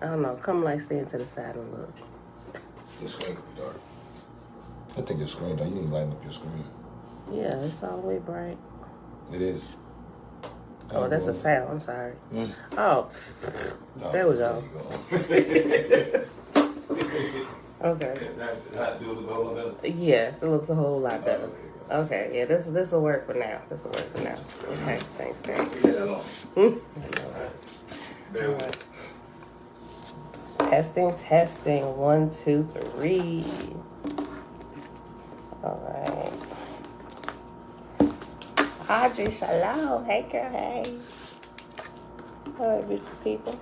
I don't know. Come like stand to the side and look. Your screen could be dark. I think your screen, though, you need to lighten up your screen. Yeah, it's all the way bright. It is. Oh, that's a sound. I'm sorry. Mm. Oh, there we go. Okay. Yes, it looks a whole lot better. Okay, yeah, this will work for now. This will work for now. Okay, thanks, babe. All right. Testing. 1, 2, 3. All right. Audrey, shalom. Hey, girl, hey. All right, beautiful people.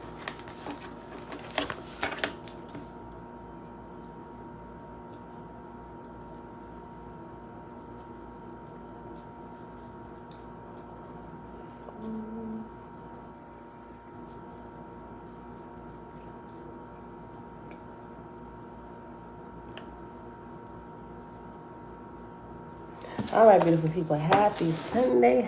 All right, beautiful people. Happy Sunday.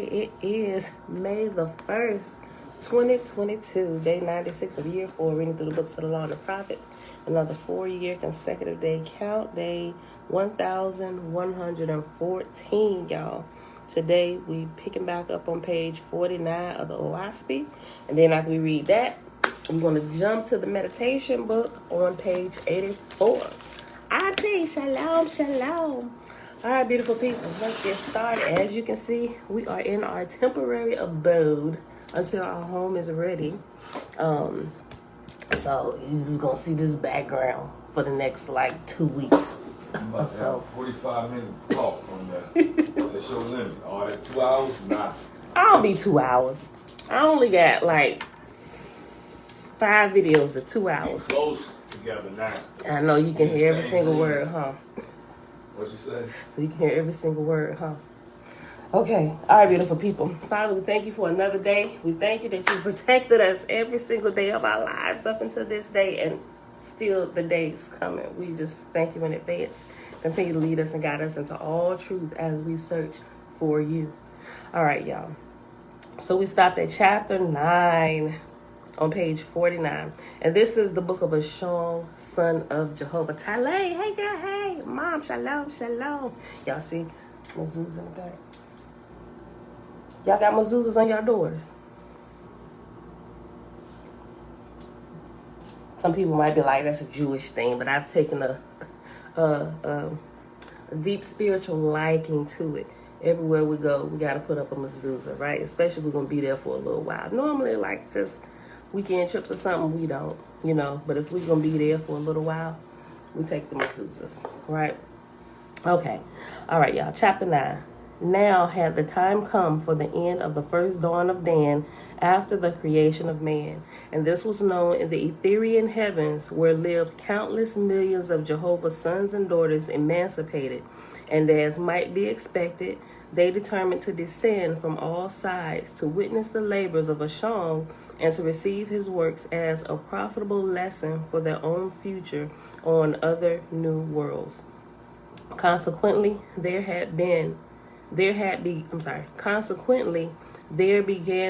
It is May the 1st, 2022, day 96 of year 4, reading through the books of the Law and the Prophets. Another 4-year consecutive day count, day 1114, y'all. Today, we picking back up on page 49 of the OAHSPE. And then after we read that, I'm going to jump to the meditation book on page 84. Ate, shalom. All right, beautiful people, let's get started. As you can see, we are in our temporary abode until our home is ready. So you're just gonna see this background for the next 2 weeks. So 45-minute talk on that. That's your limit. All that 2 hours, nah. I don't be 2 hours. I only got 5 videos to 2 hours. We're close together now. I know you can hear every single word, huh? What you say? So you can hear every single word, huh? Okay. All right, beautiful people. Father, we thank you for another day. We thank you that you protected us every single day of our lives up until this day, and still the day's coming. We just thank you in advance. Continue to lead us and guide us into all truth as we search for you. All right, y'all. So we stopped at chapter 9 on page 49. And this is the book of Ashong, son of Jehovah. Tale, hey girl, hey. Mom, shalom. Y'all see mezuzahs in the back? Y'all got mezuzahs on your doors? Some people might be like, that's a Jewish thing, but I've taken a deep spiritual liking to it. Everywhere we go, we got to put up a mezuzah, right? Especially if we're going to be there for a little while. Normally, just weekend trips or something, we don't, But if we're going to be there for a little while, we take the mezuzahs, right? Okay. All right, y'all. Chapter 9. Now had the time come for the end of the first dawn of Dan after the creation of man. And this was known in the Ethereal heavens, where lived countless millions of Jehovah's sons and daughters emancipated. And as might be expected, they determined to descend from all sides to witness the labors of Ashong and to receive his works as a profitable lesson for their own future on other new worlds. Consequently, there began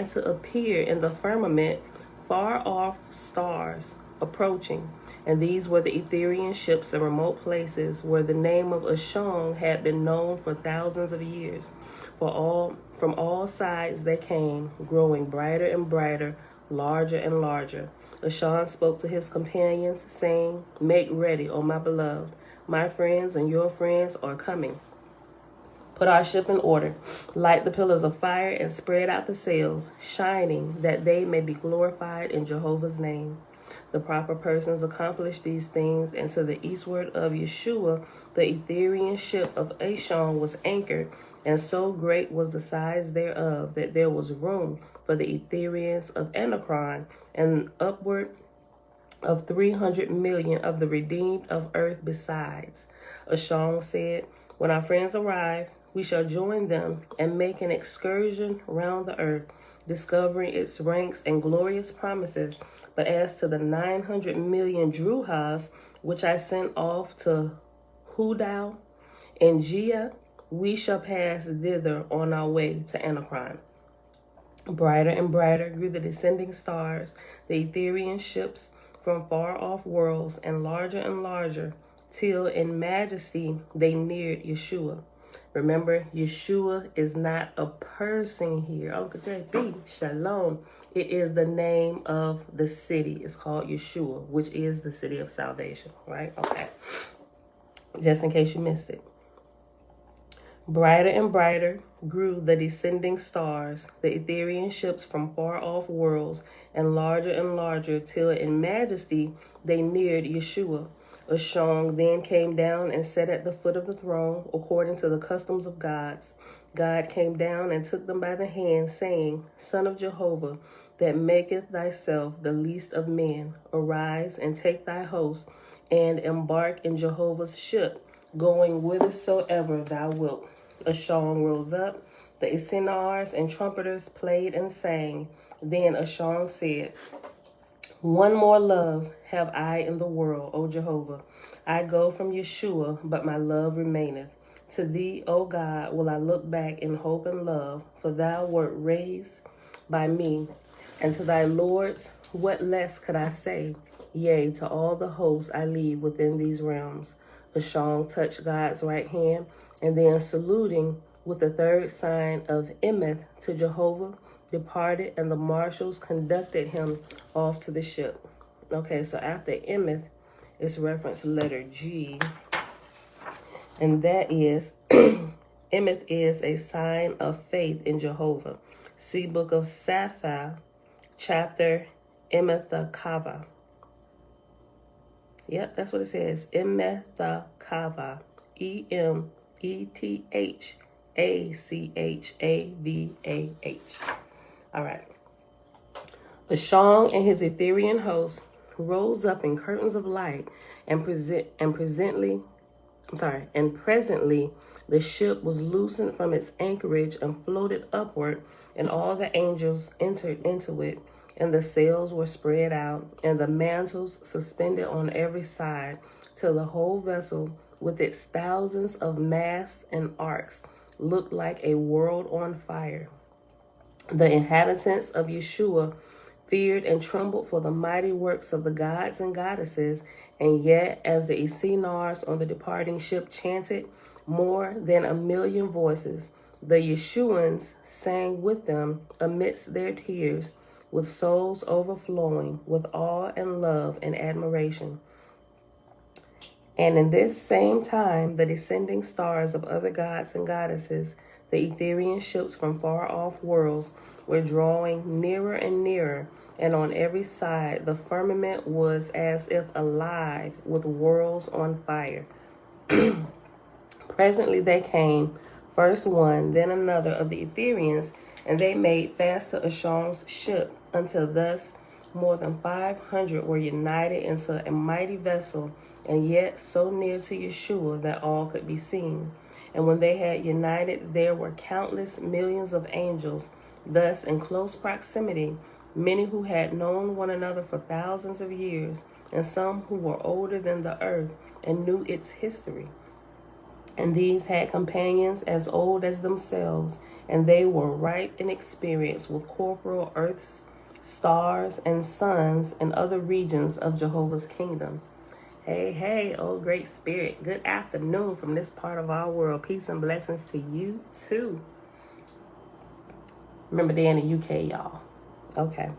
to appear in the firmament far off stars approaching, and these were the Ethereal ships in remote places where the name of Ashong had been known for thousands of years. From all sides they came, growing brighter and brighter, larger and larger. Ashong spoke to his companions, saying, "Make ready, O my beloved. My friends and your friends are coming. Put our ship in order, light the pillars of fire, and spread out the sails, shining, that they may be glorified in Jehovah's name." The proper persons accomplished these things, and to the eastward of Yeshua, the Ethereal ship of Ashong was anchored, and so great was the size thereof that there was room for the Ethereans of Anachron, and upward of 300 million of the redeemed of earth besides. Ashong said, "When our friends arrive, we shall join them and make an excursion round the earth, discovering its ranks and glorious promises. But as to the 900 million Druhas, which I sent off to Hudau and Gia, we shall pass thither on our way to Anachron." Brighter and brighter grew the descending stars, the Etherian ships from far-off worlds, and larger, till in majesty they neared Yeshua. Remember, Yeshua is not a person here. Uncle JB, shalom. It is the name of the city. It's called Yeshua, which is the city of salvation, right? Okay. Just in case you missed it. Brighter and brighter grew the descending stars, the Etherian ships from far-off worlds, and larger, till in majesty they neared Yeshua. Ashong then came down and sat at the foot of the throne, according to the customs of gods. God came down and took them by the hand, saying, Son of Jehovah, that maketh thyself the least of men, arise and take thy host, and embark in Jehovah's ship, going whithersoever thou wilt. Ashong rose up, the Essenars and trumpeters played and sang. Then Ashong said, One more love have I in the world, O Jehovah. I go from Yeshua, but my love remaineth. To thee, O God, will I look back in hope and love, for thou wert raised by me. And to thy lords, what less could I say? Yea, to all the hosts I leave within these realms. Ashong touched God's right hand, and then saluting with the third sign of Emeth to Jehovah, departed, and the marshals conducted him off to the ship. Okay, so after Emeth, it's reference letter G, and that is, Emeth is a sign of faith in Jehovah. See Book of Sapphire, chapter Emethakava. Yep, that's what it says. Emethakava. Emethachavah. All right. Ashong and his Etherian host rose up in curtains of light, and presently the ship was loosened from its anchorage and floated upward, and all the angels entered into it, and the sails were spread out, and the mantles suspended on every side, till the whole vessel, with its thousands of masts and arcs, looked like a world on fire. The inhabitants of Yeshua feared and trembled for the mighty works of the gods and goddesses, and yet as the Essenars on the departing ship chanted more than 1,000,000 voices, the Yeshuans sang with them amidst their tears, with souls overflowing with awe and love and admiration. And in this same time, the descending stars of other gods and goddesses, the Etherian ships from far-off worlds, were drawing nearer and nearer, and on every side the firmament was as if alive with worlds on fire. Presently they came, first one, then another of the Etherians, and they made fast to Ashong's ship, until thus more than 500 were united into a mighty vessel, and yet so near to Yeshua that all could be seen. And when they had united, there were countless millions of angels, thus in close proximity, many who had known one another for thousands of years, and some who were older than the earth and knew its history. And these had companions as old as themselves, and they were ripe in experience with corporal earths, stars, and suns, and other regions of Jehovah's kingdom. Hey, oh great spirit. Good afternoon from this part of our world. Peace and blessings to you too. Remember, they're in the UK, y'all. Okay.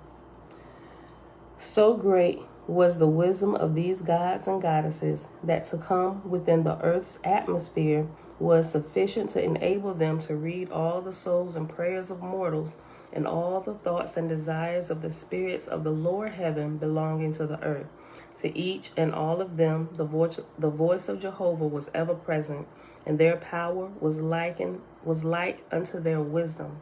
So great was the wisdom of these gods and goddesses that to come within the earth's atmosphere was sufficient to enable them to read all the souls and prayers of mortals, and all the thoughts and desires of the spirits of the lower heaven belonging to the earth. To each and all of them, the voice of Jehovah was ever present, and their power was like unto their wisdom.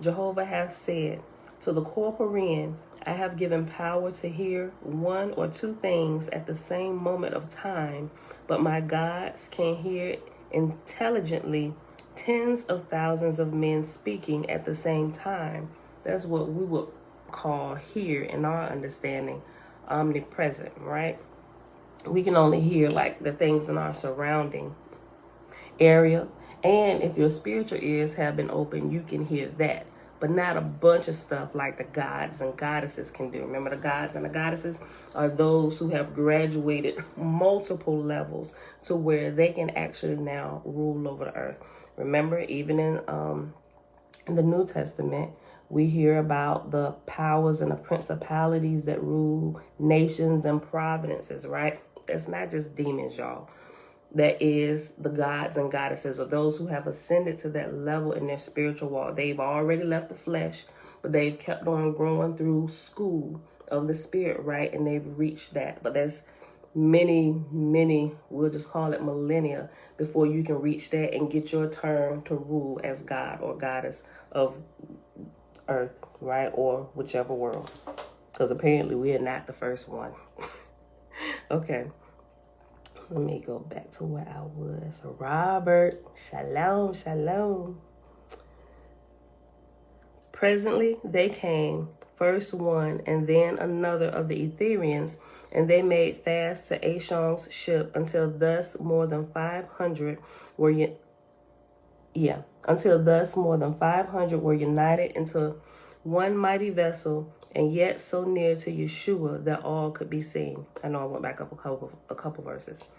Jehovah hath said, to the corporean, I have given power to hear one or two things at the same moment of time, but my gods can hear intelligently tens of thousands of men speaking at the same time. That's what we would call here in our understanding omnipresent, right? We can only hear like the things in our surrounding area, and if your spiritual ears have been open, you can hear that. but not a bunch of stuff like the gods and goddesses can do. Remember, the gods and the goddesses are those who have graduated multiple levels to where they can actually now rule over the earth. Remember, even in the New Testament, we hear about the powers and the principalities that rule nations and providences, right? It's not just demons, y'all. That is the gods and goddesses, or those who have ascended to that level in their spiritual walk. They've already left the flesh, but they've kept on growing through school of the spirit, right? And they've reached that. But that's many, we'll just call it millennia before you can reach that and get your turn to rule as God or goddess of earth, right? Or whichever world. Because apparently we are not the first one. Okay. Let me go back to where I was. Robert, shalom, shalom. Presently they came, first one and then another of the Etherians, and they made fast to Ashong's ship until thus more than 500 were united into one mighty vessel, and yet so near to Yeshua that all could be seen. I know I went back up a couple verses.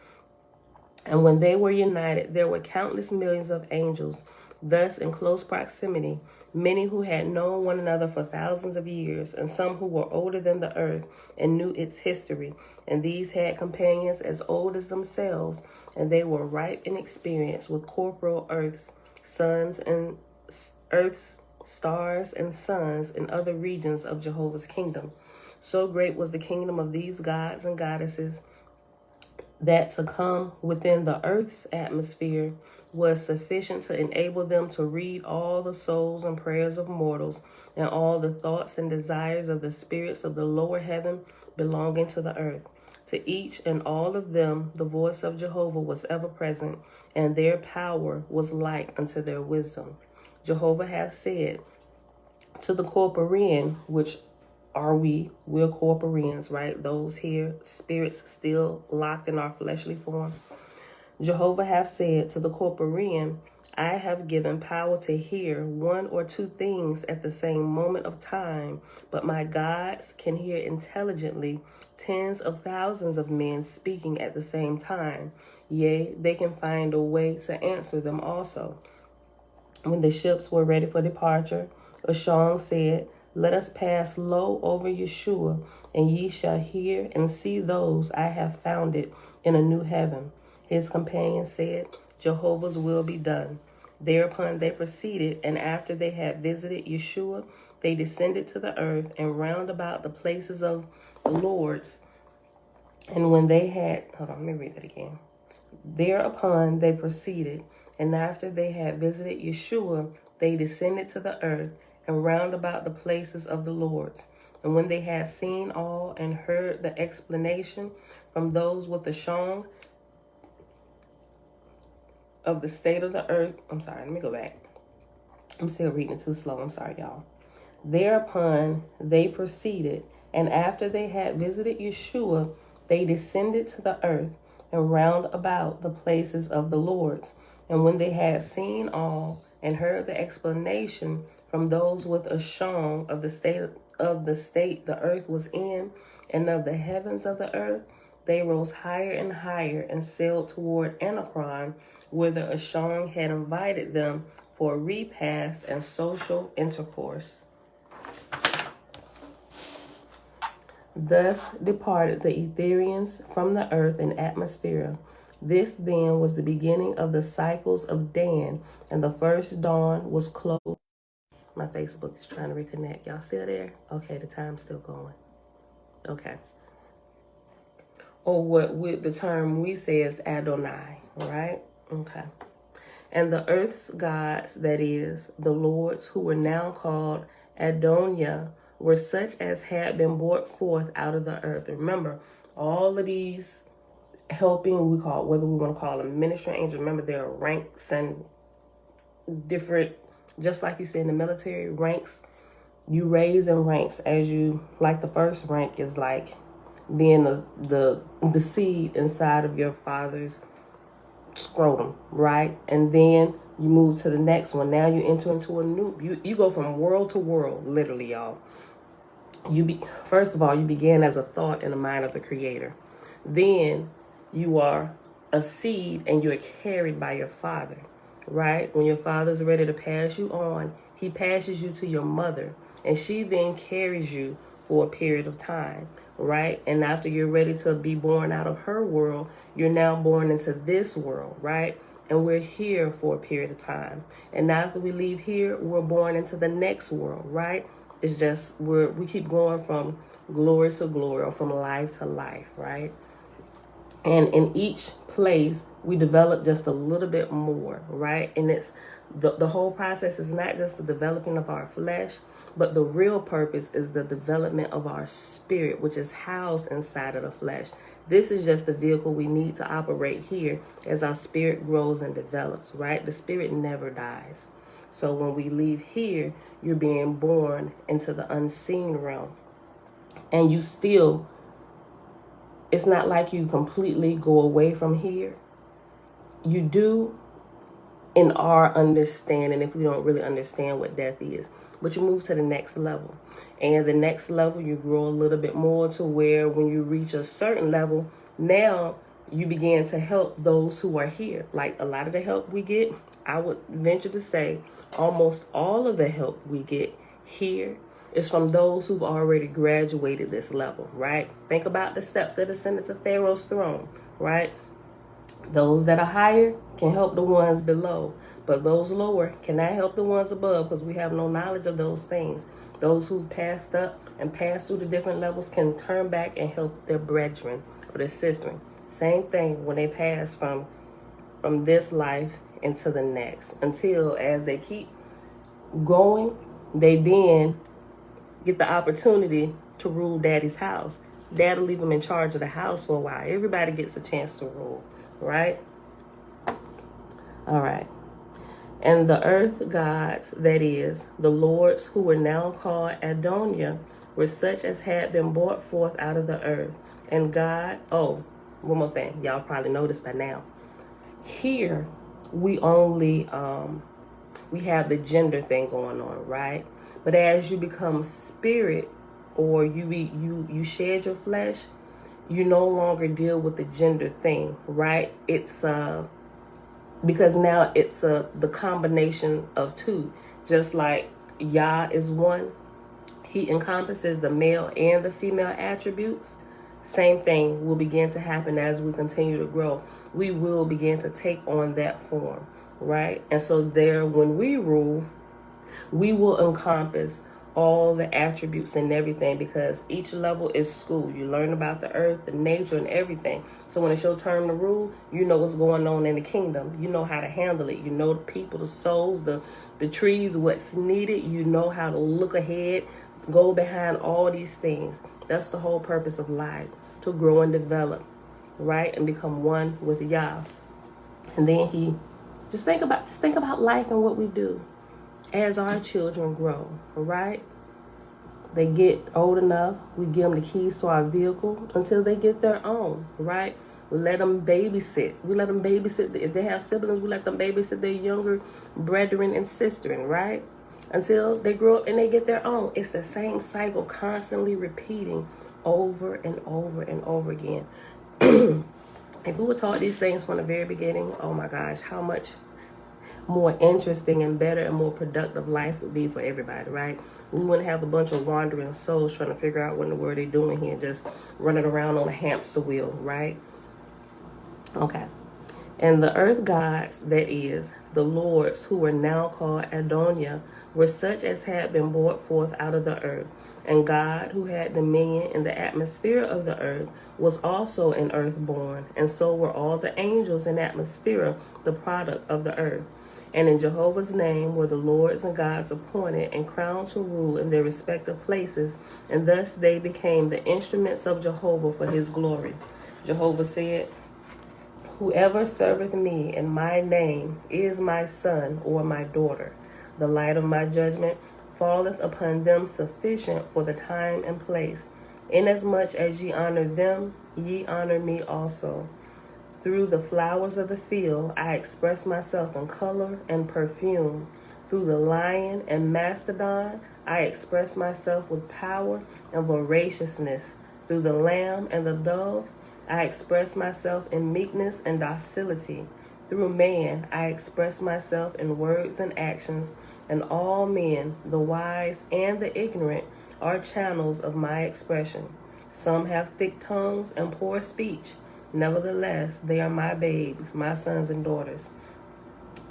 And when they were united, there were countless millions of angels, thus in close proximity, many who had known one another for thousands of years, and some who were older than the earth and knew its history. And these had companions as old as themselves, and they were ripe in experience with corporal earths, suns and earths, stars and suns in other regions of Jehovah's kingdom. So great was the kingdom of these gods and goddesses that to come within the earth's atmosphere was sufficient to enable them to read all the souls and prayers of mortals and all the thoughts and desires of the spirits of the lower heaven belonging to the earth. To each and all of them the voice of Jehovah was ever present, and their power was like unto their wisdom. Jehovah hath said to the Corporean, which are we're corporeans, right? Those here, spirits still locked in our fleshly form. Jehovah hath said to the Corporean, I have given power to hear one or two things at the same moment of time, but my gods can hear intelligently tens of thousands of men speaking at the same time. Yea, they can find a way to answer them also. When the ships were ready for departure, Ashong said, let us pass low over Yeshua, and ye shall hear and see those I have founded in a new heaven. His companion said, Jehovah's will be done. Thereupon they proceeded, and after they had visited Yeshua, they descended to the earth and round about the places of the lords. And when they had, let me read that again. Thereupon they proceeded, and after they had visited Yeshua, they descended to the earth and round about the places of the lords. And when they had seen all and heard the explanation from those with the shong of the state of the earth, I'm still reading it too slow. I'm sorry, y'all. Thereupon they proceeded, and after they had visited Yeshua, they descended to the earth and round about the places of the lords. And when they had seen all and heard the explanation from those with a shong of the state the earth was in, and of the heavens of the earth, they rose higher and higher and sailed toward Anachron, whither Ashong had invited them for a repast and social intercourse. Thus departed the Etherians from the earth and atmosphere. This then was the beginning of the cycles of Dan, and the first dawn was closed. My Facebook is trying to reconnect. Y'all still there? Okay, the time's still going. Okay. Or what with the term we say is Adonai, right? Okay. And the earth's gods, that is, the lords who were now called Adonia, were such as had been brought forth out of the earth. Remember, all of these helping, whether we want to call them ministering angels, remember there are ranks and different, just like you say in the military, ranks, you raise in ranks as you, like the first rank is like being the seed inside of your father's scrotum, right? And then You move to the next one. Now you enter into a new, you go from world to world, literally, y'all. First of all, you began as a thought in the mind of the Creator. Then you are a seed and you're carried by your father, right? When your father's ready to pass you on, he passes you to your mother, and she then carries you for a period of time, right? And after you're ready to be born out of her world, you're now born into this world, right? And we're here for a period of time. And after we leave here, we're born into the next world, right? It's just we keep going from glory to glory, or from life to life, right? And in each place, we develop just a little bit more, right? And it's the whole process is not just the developing of our flesh, but the real purpose is the development of our spirit, which is housed inside of the flesh. This is just the vehicle we need to operate here as our spirit grows and develops, right? The spirit never dies. So when we leave here, you're being born into the unseen realm. And you still, it's not like you completely go away from here. You do in our understanding, if we don't really understand what death is. But you move to the next level. And the next level, you grow a little bit more to where when you reach a certain level, now you begin to help those who are here. Like a lot of the help we get, I would venture to say almost all of the help we get here is from those who've already graduated this level, right? Think about the steps that ascended to Pharaoh's throne, right? Those that are higher can help the ones below, but those lower cannot help the ones above because we have no knowledge of those things. Those who've passed up and passed through the different levels can turn back and help their brethren or their sister. Same thing when they pass from this life into the next, until as they keep going, they then get the opportunity to rule daddy's house. Dad'll leave them in charge of the house for a while. Everybody gets a chance to rule, right? All right. And the earth gods, that is, the lords who were now called Adonia, were such as had been brought forth out of the earth. And God, one more thing. Y'all probably know this by now. Here, we only, we have the gender thing going on, right? But as you become spirit, or you shed your flesh, you no longer deal with the gender thing, right? It's because now it's the combination of two. Just like Yah is one, he encompasses the male and the female attributes. Same thing will begin to happen as we continue to grow. We will begin to take on that form, right? And so there, when we rule, we will encompass all the attributes and everything, because each level is school. You learn about the earth, the nature, and everything. So when it's your turn to rule, you know what's going on in the kingdom. You know how to handle it. You know the people, the souls, the trees, what's needed. You know how to look ahead, go behind all these things. That's the whole purpose of life, to grow and develop, right? And become one with Yah. And then he just think about life and what we do as our children grow, right? They get old enough, we give them the keys to our vehicle until they get their own, right? We let them babysit. If they have siblings, we let them babysit their younger brethren and sisterin, right? Until they grow up and they get their own. It's the same cycle, constantly repeating over and over and over again. If we were taught these things from the very beginning, oh my gosh, how much more interesting and better and more productive life would be for everybody, right? We wouldn't have a bunch of wandering souls trying to figure out what in the world they're doing here, just running around on a hamster wheel, right? Okay. And the earth gods, that is, the lords who were now called Adonia, were such as had been brought forth out of the earth. And God, who had dominion in the atmosphere of the earth, was also in earth born, and so were all the angels in atmosphere, the product of the earth. And in Jehovah's name were the lords and gods appointed and crowned to rule in their respective places, and thus they became the instruments of Jehovah for his glory. Jehovah said, "Whoever serveth me in my name is my son or my daughter. The light of my judgment falleth upon them sufficient for the time and place. Inasmuch as ye honor them, ye honor me also. Through the flowers of the field, I express myself in color and perfume. Through the lion and mastodon, I express myself with power and voraciousness. Through the lamb and the dove, I express myself in meekness and docility. Through man, I express myself in words and actions, and all men, the wise and the ignorant, are channels of my expression. Some have thick tongues and poor speech. Nevertheless, they are my babes, my sons and daughters.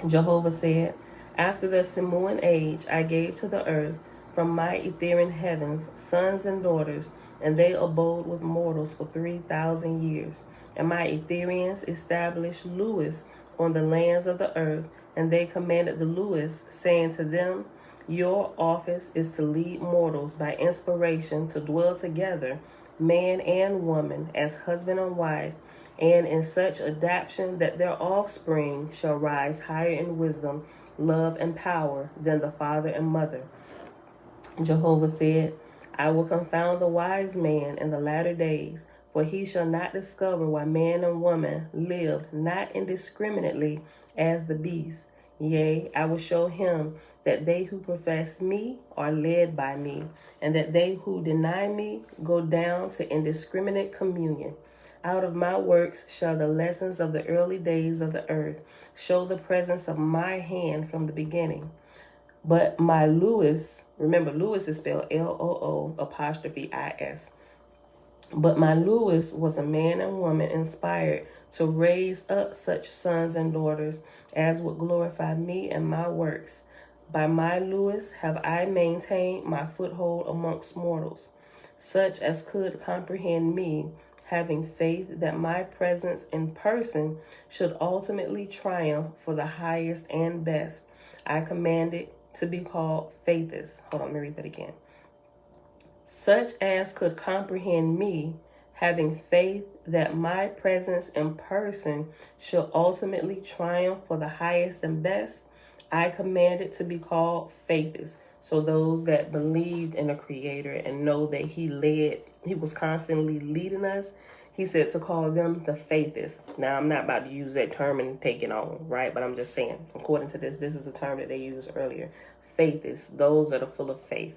Jehovah said, after the Samoan age, I gave to the earth from my etherian heavens sons and daughters, and they abode with mortals for 3,000 years. And my Etherians established Lewis on the lands of the earth, and they commanded the Lewis, saying to them, your office is to lead mortals by inspiration to dwell together, man and woman, as husband and wife, and in such adaptation that their offspring shall rise higher in wisdom, love, and power than the father and mother. Jehovah said, I will confound the wise man in the latter days, for he shall not discover why man and woman lived not indiscriminately as the beasts. Yea, I will show him that they who profess me are led by me, and that they who deny me go down to indiscriminate communion. Out of my works shall the lessons of the early days of the earth show the presence of my hand from the beginning. But my Lewis, remember Lewis is spelled Loo''is. But my Lewis was a man and woman inspired to raise up such sons and daughters as would glorify me and my works. By my Lewis have I maintained my foothold amongst mortals, such as could comprehend me, having faith that my presence in person should ultimately triumph for the highest and best. I commanded to be called Faithist. Hold on, let me read that again. Such as could comprehend me, having faith that my presence in person shall ultimately triumph for the highest and best, I commanded to be called Faithist. So those that believed in a creator and know that he was constantly leading us, he said to call them the Faithists. Now, I'm not about to use that term and take it on, right? But I'm just saying, according to this is a term that they used earlier. Faithists, those that are full of faith.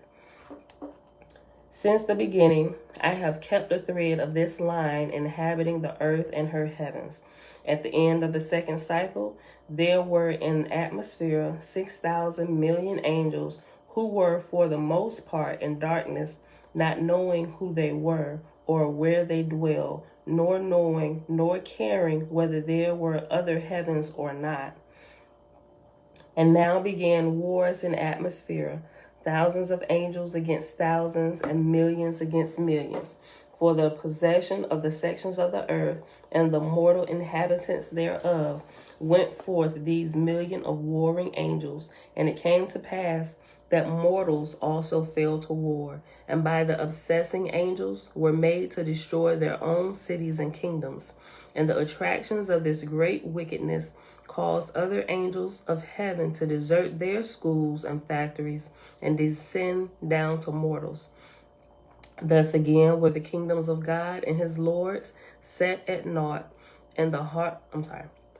Since the beginning, I have kept the thread of this line inhabiting the earth and her heavens. At the end of the second cycle, there were in the atmosphere 6,000 million angels who were for the most part in darkness, not knowing who they were or where they dwell, nor knowing nor caring whether there were other heavens or not. And now began wars in atmosphere, thousands of angels against thousands and millions against millions, for the possession of the sections of the earth, and the mortal inhabitants thereof went forth these million of warring angels. And it came to pass that mortals also fell to war, and by the obsessing angels were made to destroy their own cities and kingdoms. And the attractions of this great wickedness caused other angels of heaven to desert their schools and factories and descend down to mortals. Thus again were the kingdoms of God and his lords set at naught, and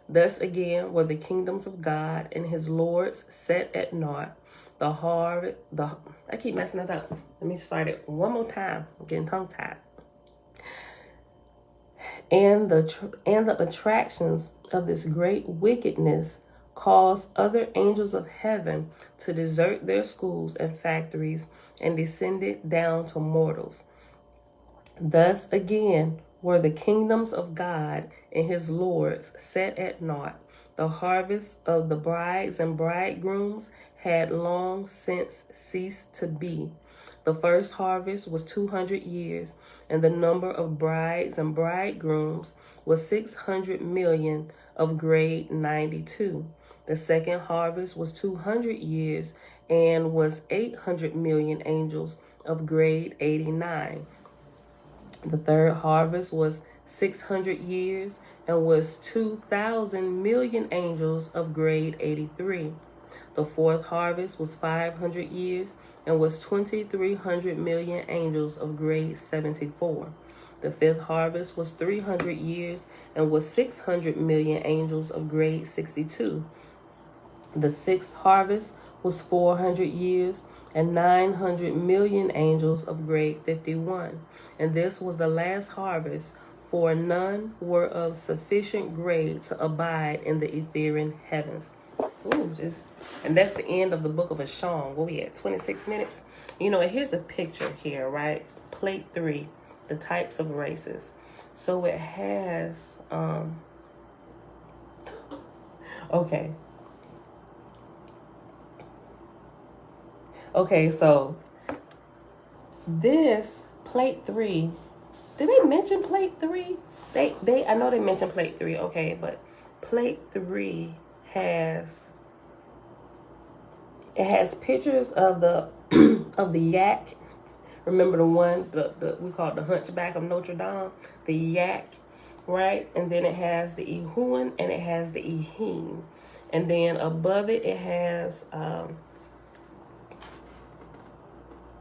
Thus again were the kingdoms of God and his lords set at naught. I keep messing it up. Let me start it one more time. I'm getting tongue-tied. And the attractions of this great wickedness caused other angels of heaven to desert their schools and factories and descended down to mortals. Thus again were the kingdoms of God and his lords set at naught. The harvest of the brides and bridegrooms had long since ceased to be. The first harvest was 200 years, and the number of brides and bridegrooms was 600 million of grade 92. The second harvest was 200 years and was 800 million angels of grade 89. The third harvest was 600 years and was 2,000 million angels of grade 83. The fourth harvest was 500 years and was 2,300 million angels of grade 74. The fifth harvest was 300 years and was 600 million angels of grade 62. The sixth harvest was 400 years and 900 million angels of grade 51. And this was the last harvest, for none were of sufficient grade to abide in the Etherian heavens. Ooh, and that's the end of the book of Ashong. Where we at? 26 minutes. You know, and here's a picture here, right? Plate 3, the types of races. So it has, okay. Okay, so this plate 3, did they mention plate 3? I know they mentioned plate 3, okay, but plate 3 has pictures of the of the yak. Remember the one we call it the Hunchback of Notre Dame, the yak, right? And then it has the Ehuan and it has the Ehin, and then above it has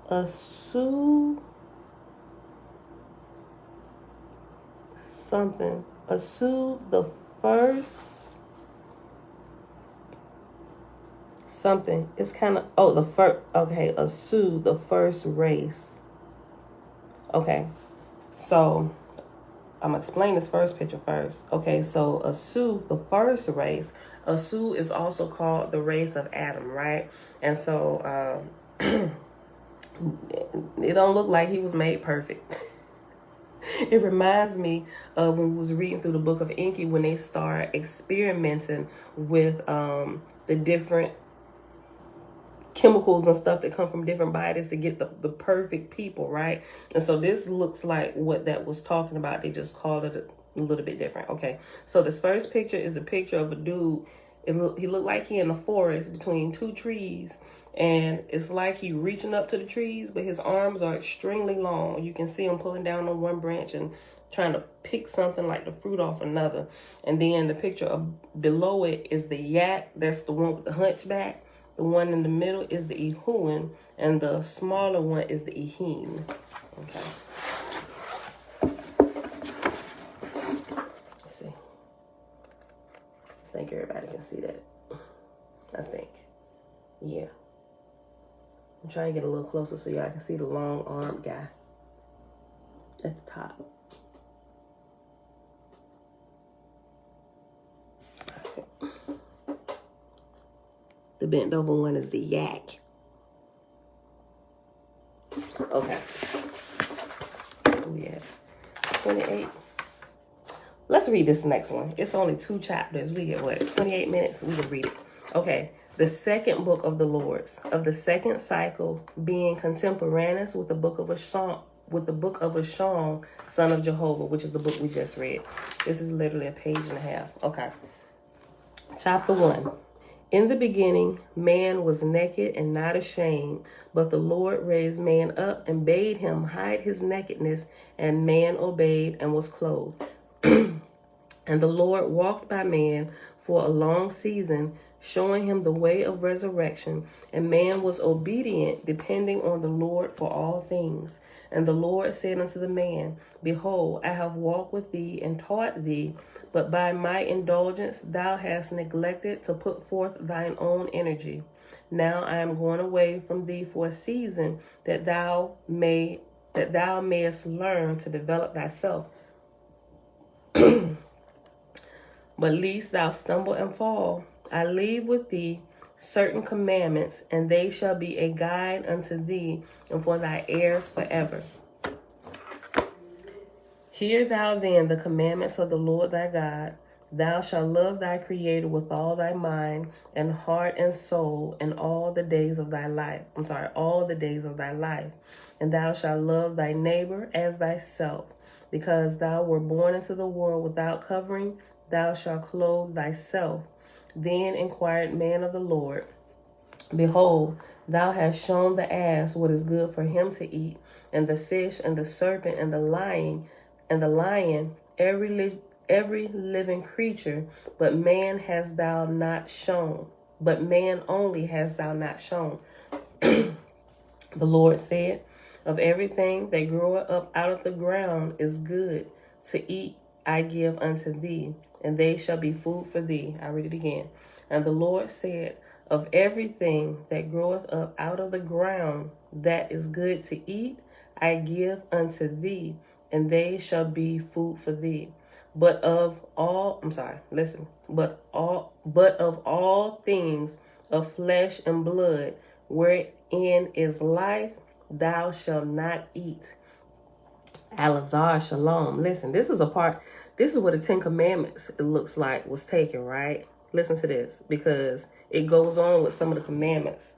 Asu something. Asu the first something. It's kind of, the first, okay, Asu the first race. Okay, so I'm going to explain this first picture first. Okay, so Asu, the first race, Asu is also called the race of Adam, right? And so it don't look like he was made perfect. It reminds me of when we was reading through the book of Enki, when they start experimenting with the different chemicals and stuff that come from different bodies to get the perfect people, right? And so this looks like what that was talking about. They just called it a little bit different. Okay, so this first picture is a picture of a dude. He looked like he in the forest between two trees, and it's like he reaching up to the trees, but his arms are extremely long. You can see him pulling down on one branch and trying to pick something like the fruit off another. And then the picture below it is the yak. That's the one with the hunchback. The one in the middle is the Ehuan, and the smaller one is the Ehin. Okay. Let's see. I think everybody can see that. I think. Yeah. I'm trying to get a little closer so y'all can see the long-armed guy at the top. The bent over one is the yak. Okay. We have 28. Let's read this next one. It's only 2 chapters. We get, 28 minutes? We can read it. Okay. The second book of the Lords, of the second cycle, being contemporaneous with the book of Ashong, son of Jehovah, which is the book we just read. This is literally a page and a half. Okay. Chapter 1. In the beginning, man was naked and not ashamed, but the Lord raised man up and bade him hide his nakedness, and man obeyed and was clothed. And the Lord walked by man for a long season, showing him the way of resurrection, and man was obedient, depending on the Lord for all things. And the Lord said unto the man, Behold, I have walked with thee and taught thee, but by my indulgence thou hast neglected to put forth thine own energy. Now I am going away from thee for a season, that thou mayest learn to develop thyself. But lest thou stumble and fall, I leave with thee certain commandments, and they shall be a guide unto thee and for thy heirs forever. Hear thou then the commandments of the Lord thy God. Thou shalt love thy Creator with all thy mind and heart and soul, and all the days of thy life. All the days of thy life. And thou shalt love thy neighbor as thyself. Because thou wert born into the world without covering, thou shalt clothe thyself. Then inquired man of the Lord, Behold, thou hast shown the ass what is good for him to eat, and the fish, and the serpent, and the lion, every living creature, but man hast thou not shown. But man only hast thou not shown. The Lord said, Of everything that groweth up out of the ground is good to eat, I give unto thee, and they shall be food for thee. I read it again. And the Lord said, of everything that groweth up out of the ground that is good to eat, I give unto thee, and they shall be food for thee. But of all things of flesh and blood, wherein is life, thou shalt not eat. Alazar Shalom. Listen, this is what the Ten Commandments, it looks like, was taken, right? Listen to this, because it goes on with some of the commandments.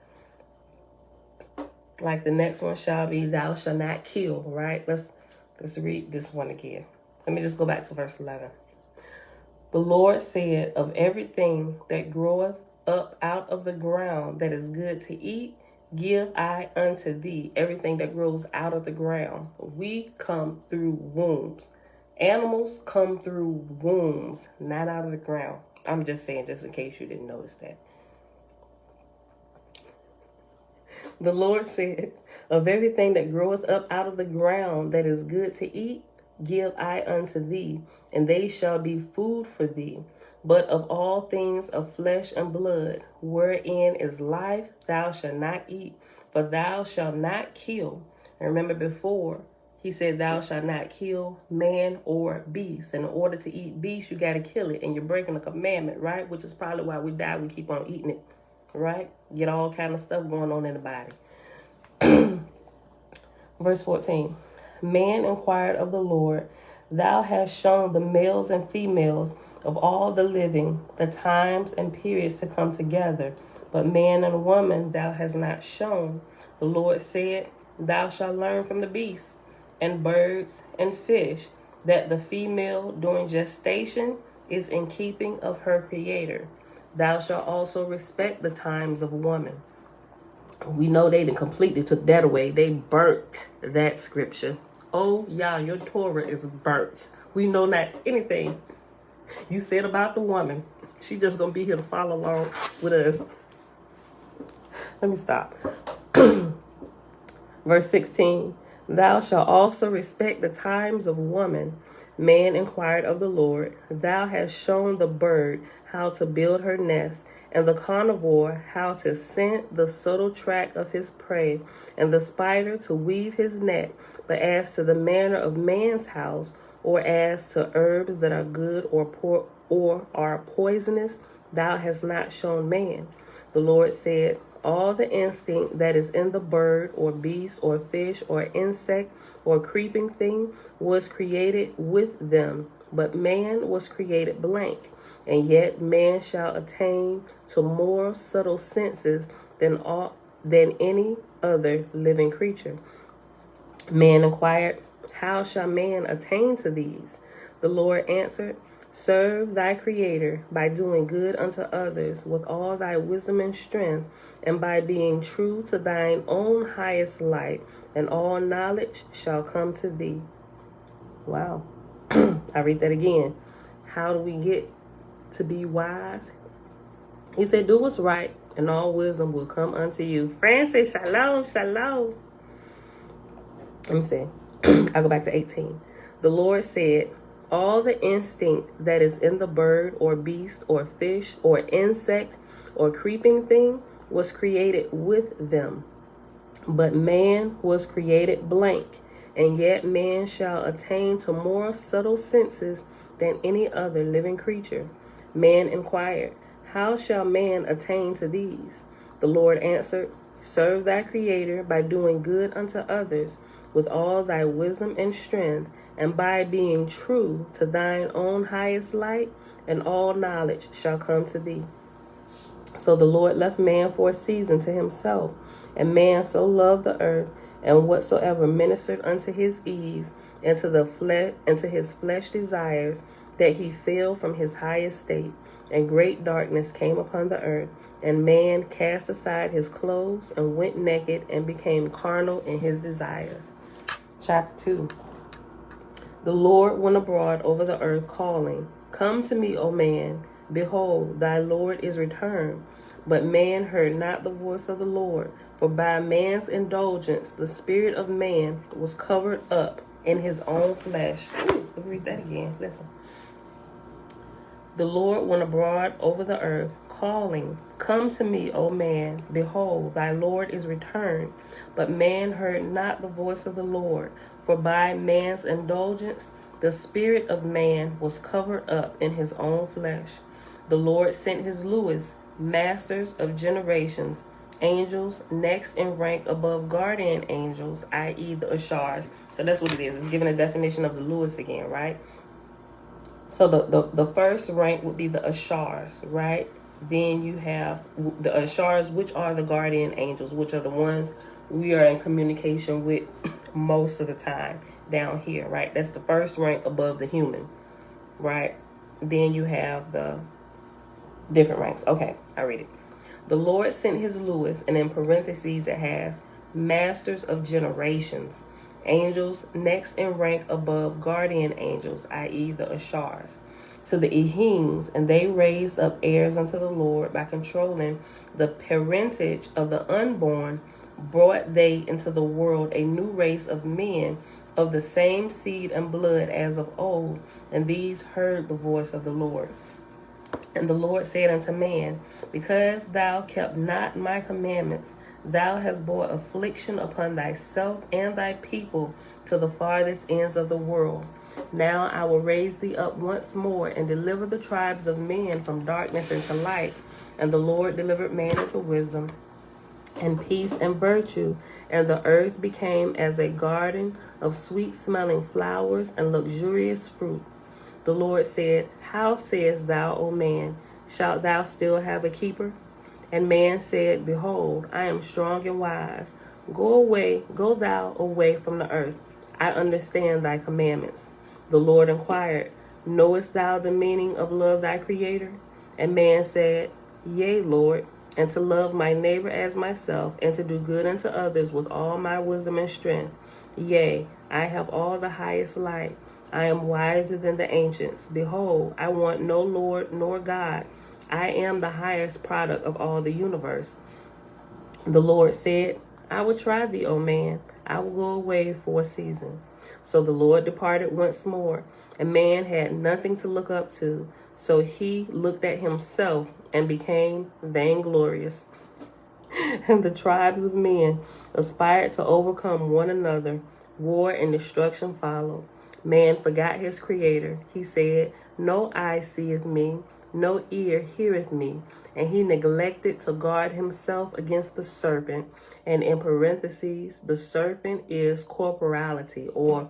Like the next one shall be, thou shalt not kill, right? Let's read this one again. Let me just go back to verse 11. The Lord said, of everything that groweth up out of the ground that is good to eat, give I unto thee. Everything that grows out of the ground. We come through wombs. Animals come through wombs, not out of the ground. I'm just saying, just in case you didn't notice that. The Lord said, of everything that groweth up out of the ground that is good to eat, give I unto thee, and they shall be food for thee. But of all things of flesh and blood, wherein is life, thou shalt not eat, for thou shalt not kill. And remember before, he said, thou shalt not kill man or beast. And in order to eat beast, you got to kill it. And you're breaking a commandment, right? Which is probably why we die. We keep on eating it, right? Get all kind of stuff going on in the body. Verse 14. Man inquired of the Lord, thou hast shown the males and females of all the living, the times and periods to come together. But man and woman thou hast not shown. The Lord said, thou shalt learn from the beasts and birds and fish that the female during gestation is in keeping of her creator. Thou shalt also respect the times of woman. We know they completely took that away. They burnt that scripture. Oh, yeah, your Torah is burnt. We know not anything you said about the woman. She just going to be here to follow along with us. Let me stop. Verse 16. Thou shalt also respect the times of woman. Man inquired of the Lord, thou hast shown the bird how to build her nest, and the carnivore how to scent the subtle track of his prey, and the spider to weave his net. But as to the manner of man's house, or as to herbs that are good or are poisonous, thou hast not shown man. The Lord said, all the instinct that is in the bird or beast or fish or insect or creeping thing was created with them, but man was created blank. And yet man shall attain to more subtle senses than any other living creature. Man inquired, how shall man attain to these? The Lord answered, serve thy Creator by doing good unto others with all thy wisdom and strength, and by being true to thine own highest light, and all knowledge shall come to thee. Wow. I read that again. How do we get to be wise? He said, do what's right, and all wisdom will come unto you. Francis, shalom, shalom. Let me see. I'll go back to 18. The Lord said, all the instinct that is in the bird or beast or fish or insect or creeping thing was created with them. But man was created blank, and yet man shall attain to more subtle senses than any other living creature. Man inquired, how shall man attain to these? The Lord answered, serve thy Creator by doing good unto others with all thy wisdom and strength, and by being true to thine own highest light, and all knowledge shall come to thee. So the Lord left man for a season to himself, and man so loved the earth, and whatsoever ministered unto his ease, and to his flesh desires, that he fell from his high estate, and great darkness came upon the earth, and man cast aside his clothes, and went naked, and became carnal in his desires. Chapter 2. The Lord went abroad over the earth, calling, come to me, O man. Behold, thy Lord is returned, But man heard not the voice of the Lord, for by man's indulgence the spirit of man was covered up in his own flesh. Ooh, let me read that again. Listen. The Lord went abroad over the earth, calling, Come to me, O man, behold, thy Lord is returned. But man heard not the voice of the Lord, for by man's indulgence the spirit of man was covered up in his own flesh. The Lord sent his Lewis, masters of generations, angels next in rank above guardian angels, i.e. the Ashars. So that's what it is. It's giving a definition of the Lewis again, right? So the first rank would be the Ashars, right? Then you have the Ashars, which are the guardian angels, which are the ones we are in communication with most of the time down here, right? That's the first rank above the human, right? Then you have the different ranks. Okay, I read it. The Lord sent his Lewis, and in parentheses it has masters of generations, angels next in rank above guardian angels, i.e. the Ashars, to the Ehings, and they raised up heirs unto the Lord by controlling the parentage of the unborn, brought they into the world a new race of men of the same seed and blood as of old, and these heard the voice of the Lord. And the Lord said unto man, Because thou kept not my commandments, thou hast brought affliction upon thyself and thy people to the farthest ends of the world. Now I will raise thee up once more and deliver the tribes of men from darkness into light. And the Lord delivered man into wisdom and peace and virtue, and the earth became as a garden of sweet-smelling flowers and luxurious fruit. The Lord said, How sayest thou, O man, shalt thou still have a keeper? And man said, Behold, I am strong and wise. Go thou away from the earth. I understand thy commandments. The Lord inquired, Knowest thou the meaning of love thy Creator? And man said, Yea, Lord, and to love my neighbor as myself, and to do good unto others with all my wisdom and strength. Yea, I have all the highest light. I am wiser than the ancients. Behold, I want no Lord nor God. I am the highest product of all the universe. The Lord said, I will try thee, O man. I will go away for a season. So the Lord departed once more, and man had nothing to look up to. So he looked at himself and became vainglorious. And the tribes of men aspired to overcome one another. War and destruction followed. Man forgot his Creator. He said, No eye seeth me, no ear heareth me. And he neglected to guard himself against the serpent. And in parentheses, the serpent is corporality, or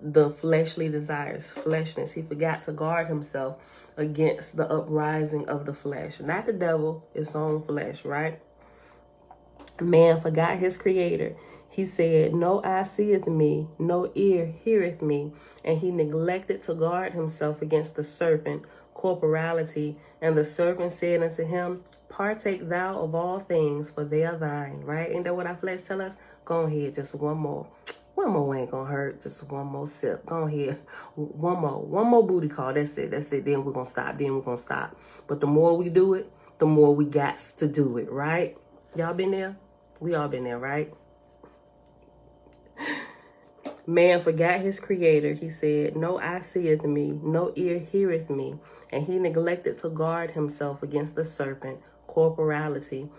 the fleshly desires, fleshness. He forgot to guard himself against the uprising of the flesh. Not the devil, its own flesh, right? Man forgot his Creator. He said, No eye seeth me, no ear heareth me. And he neglected to guard himself against the serpent, corporality. And the serpent said unto him, Partake thou of all things, for they are thine. Right? Ain't that what our flesh tell us? Go ahead, just one more. One more ain't gonna hurt. Just one more sip. Go ahead. One more booty call. That's it. Then we're gonna stop. But the more we do it, the more we got to do it, right? Y'all been there? We all been there, right? Man forgot his Creator. He said, No eye seeth me, no ear heareth me. And he neglected to guard himself against the serpent, corporality.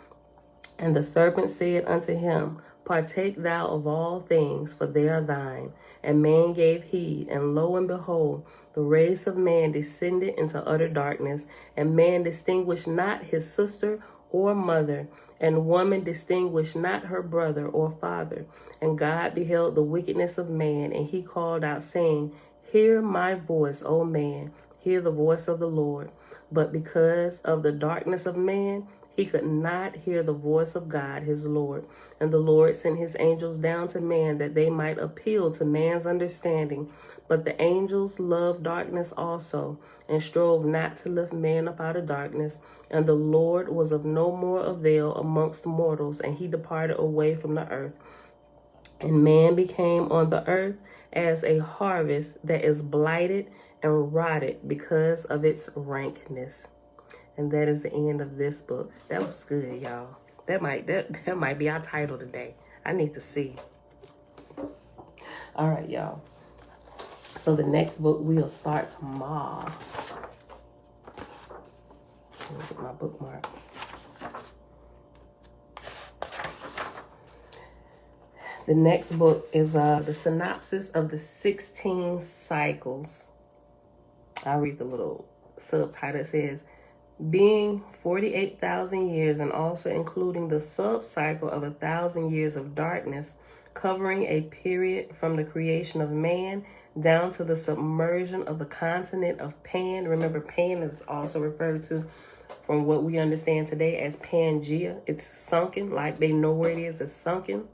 And the serpent said unto him, Partake thou of all things, for they are thine. And man gave heed, and lo and behold, the race of man descended into utter darkness, and man distinguished not his sister or mother, and woman distinguished not her brother or father. And God beheld the wickedness of man, and he called out, saying, Hear my voice, O man, hear the voice of the Lord. But because of the darkness of man, he could not hear the voice of God, his Lord. And the Lord sent his angels down to man that they might appeal to man's understanding. But the angels loved darkness also, and strove not to lift man up out of darkness. And the Lord was of no more avail amongst mortals, and he departed away from the earth. And man became on the earth as a harvest that is blighted and rotted because of its rankness. And that is the end of this book. That was good, y'all. That might be our title today. I need to see. All right, y'all. So the next book we'll start tomorrow. Let me get my bookmark. The next book is the Synopsis of the 16 Cycles. I'll read the little subtitle. It says, being 48,000 years and also including the sub-cycle of 1,000 years of darkness, covering a period from the creation of man down to the submersion of the continent of Pan. Remember, Pan is also referred to from what we understand today as Pangea. It's sunken, like they know where it is, it's sunken.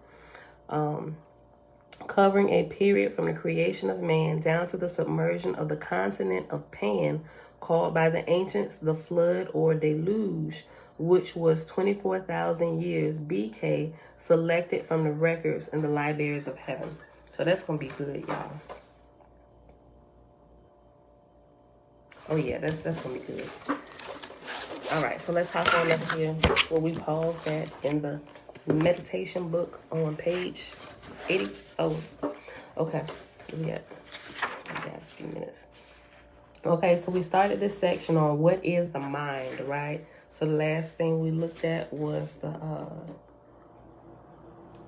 Covering a period from the creation of man down to the submersion of the continent of Pan, called by the ancients the flood or deluge, which was 24,000 years BK, selected from the records in the libraries of heaven. So that's going to be good, y'all. Oh yeah, that's going to be good. All right, so let's hop on up here where we paused at in the meditation book on page 80. Oh, okay. We got a few minutes. Okay, so we started this section on what is the mind, right? So the last thing we looked at was the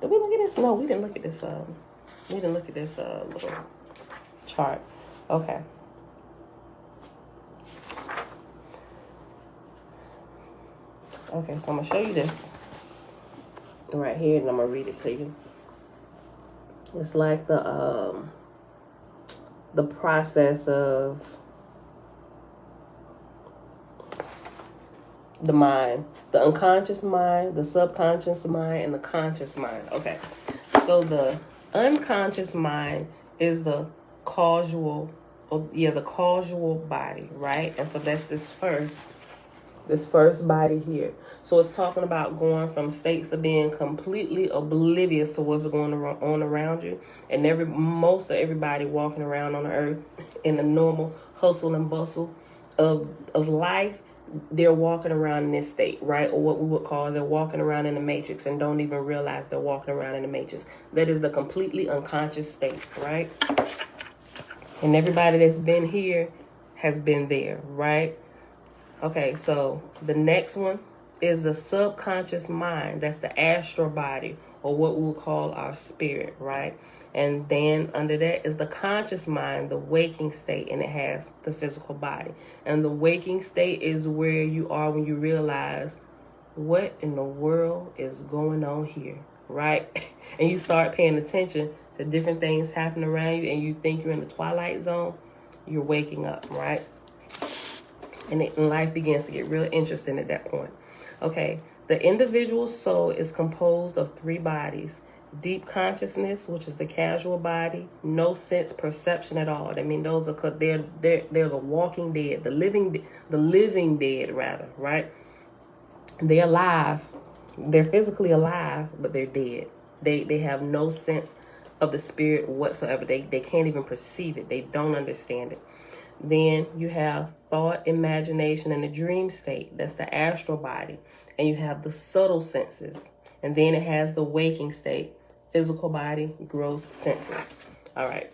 did we look at this? No, we didn't look at this little chart. Okay. Okay, so I'm gonna show you this right here, and I'm gonna read it to you. It's like the process of the mind, the unconscious mind, the subconscious mind, and the conscious mind. Okay, so the unconscious mind is the causal body, right? And so that's this first body here. So it's talking about going from states of being completely oblivious to what's going on around you, and most of everybody walking around on the earth in the normal hustle and bustle of life, they're walking around in this state, right? Or what we would call they're walking around in the matrix and don't even realize they're walking around in the matrix. That is the completely unconscious state, right? And everybody that's been here has been there, right? Okay, so the next one is the subconscious mind. That's the astral body, or what we would call our spirit, right? And then under that is the conscious mind, the waking state, and it has the physical body. And the waking state is where you are when you realize what in the world is going on here, right? And you start paying attention to different things happening around you, and you think you're in the twilight zone. You're waking up, right? And life begins to get real interesting at that point. Okay, the individual soul is composed of 3 bodies. Deep consciousness, which is the casual body, no sense perception at all. I mean, those are they're the walking dead, the living dead rather, right? They're alive, they're physically alive, but they're dead. They have no sense of the spirit whatsoever. They can't even perceive it. They don't understand it. Then you have thought, imagination, and the dream state. That's the astral body. And you have the subtle senses. And then it has the waking state, physical body, gross senses. All right.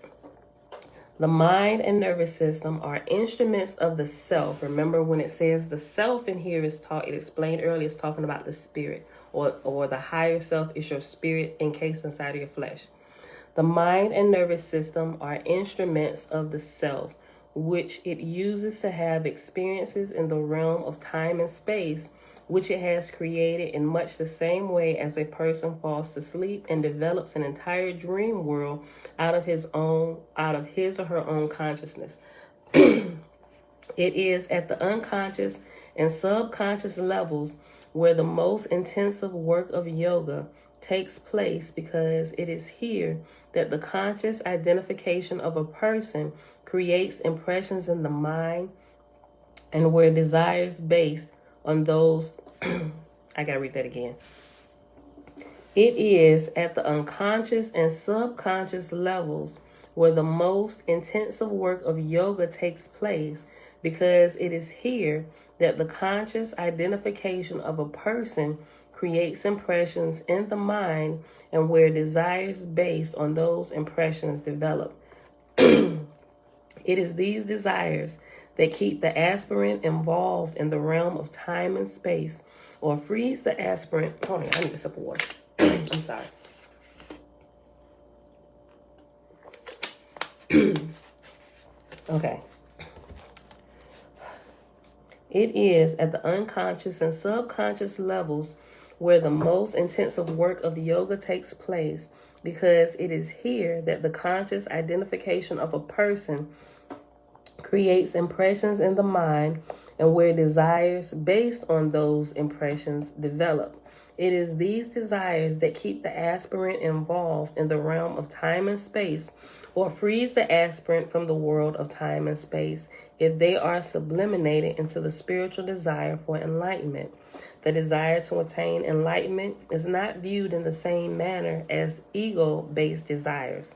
The mind and nervous system are instruments of the self. Remember when it says the self in here is taught, it explained earlier, it's talking about the spirit or the higher self is your spirit encased inside of your flesh. The mind and nervous system are instruments of the self, which it uses to have experiences in the realm of time and space, which it has created in much the same way as a person falls to sleep and develops an entire dream world out of his or her own consciousness. It is at the unconscious and subconscious levels where the most intensive work of yoga takes place, because it is here that the conscious identification of a person creates impressions in the mind, and where desires based on those I gotta read that again. It is at the unconscious and subconscious levels where the most intensive work of yoga takes place, because it is here that the conscious identification of a person creates impressions in the mind, and where desires based on those impressions develop. It is these desires that keep the aspirant involved in the realm of time and space, or frees the aspirant. Hold on, I need a sip of water. I'm sorry. Okay. It is at the unconscious and subconscious levels where the most intensive work of yoga takes place, because it is here that the conscious identification of a person creates impressions in the mind, and where desires based on those impressions develop. It is these desires that keep the aspirant involved in the realm of time and space, or frees the aspirant from the world of time and space if they are sublimated into the spiritual desire for enlightenment. The desire to attain enlightenment is not viewed in the same manner as ego-based desires.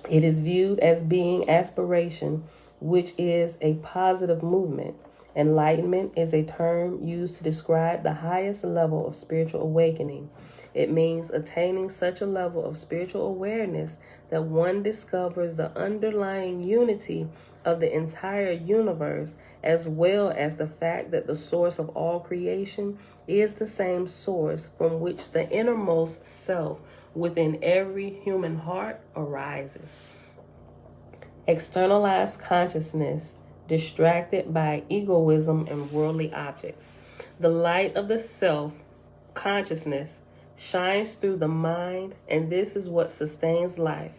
It is viewed as being aspiration, which is a positive movement. Enlightenment is a term used to describe the highest level of spiritual awakening. It means attaining such a level of spiritual awareness that one discovers the underlying unity of the entire universe, as well as the fact that the source of all creation is the same source from which the innermost self within every human heart arises. Externalized consciousness, distracted by egoism and worldly objects. The light of the self consciousness shines through the mind, and this is what sustains life.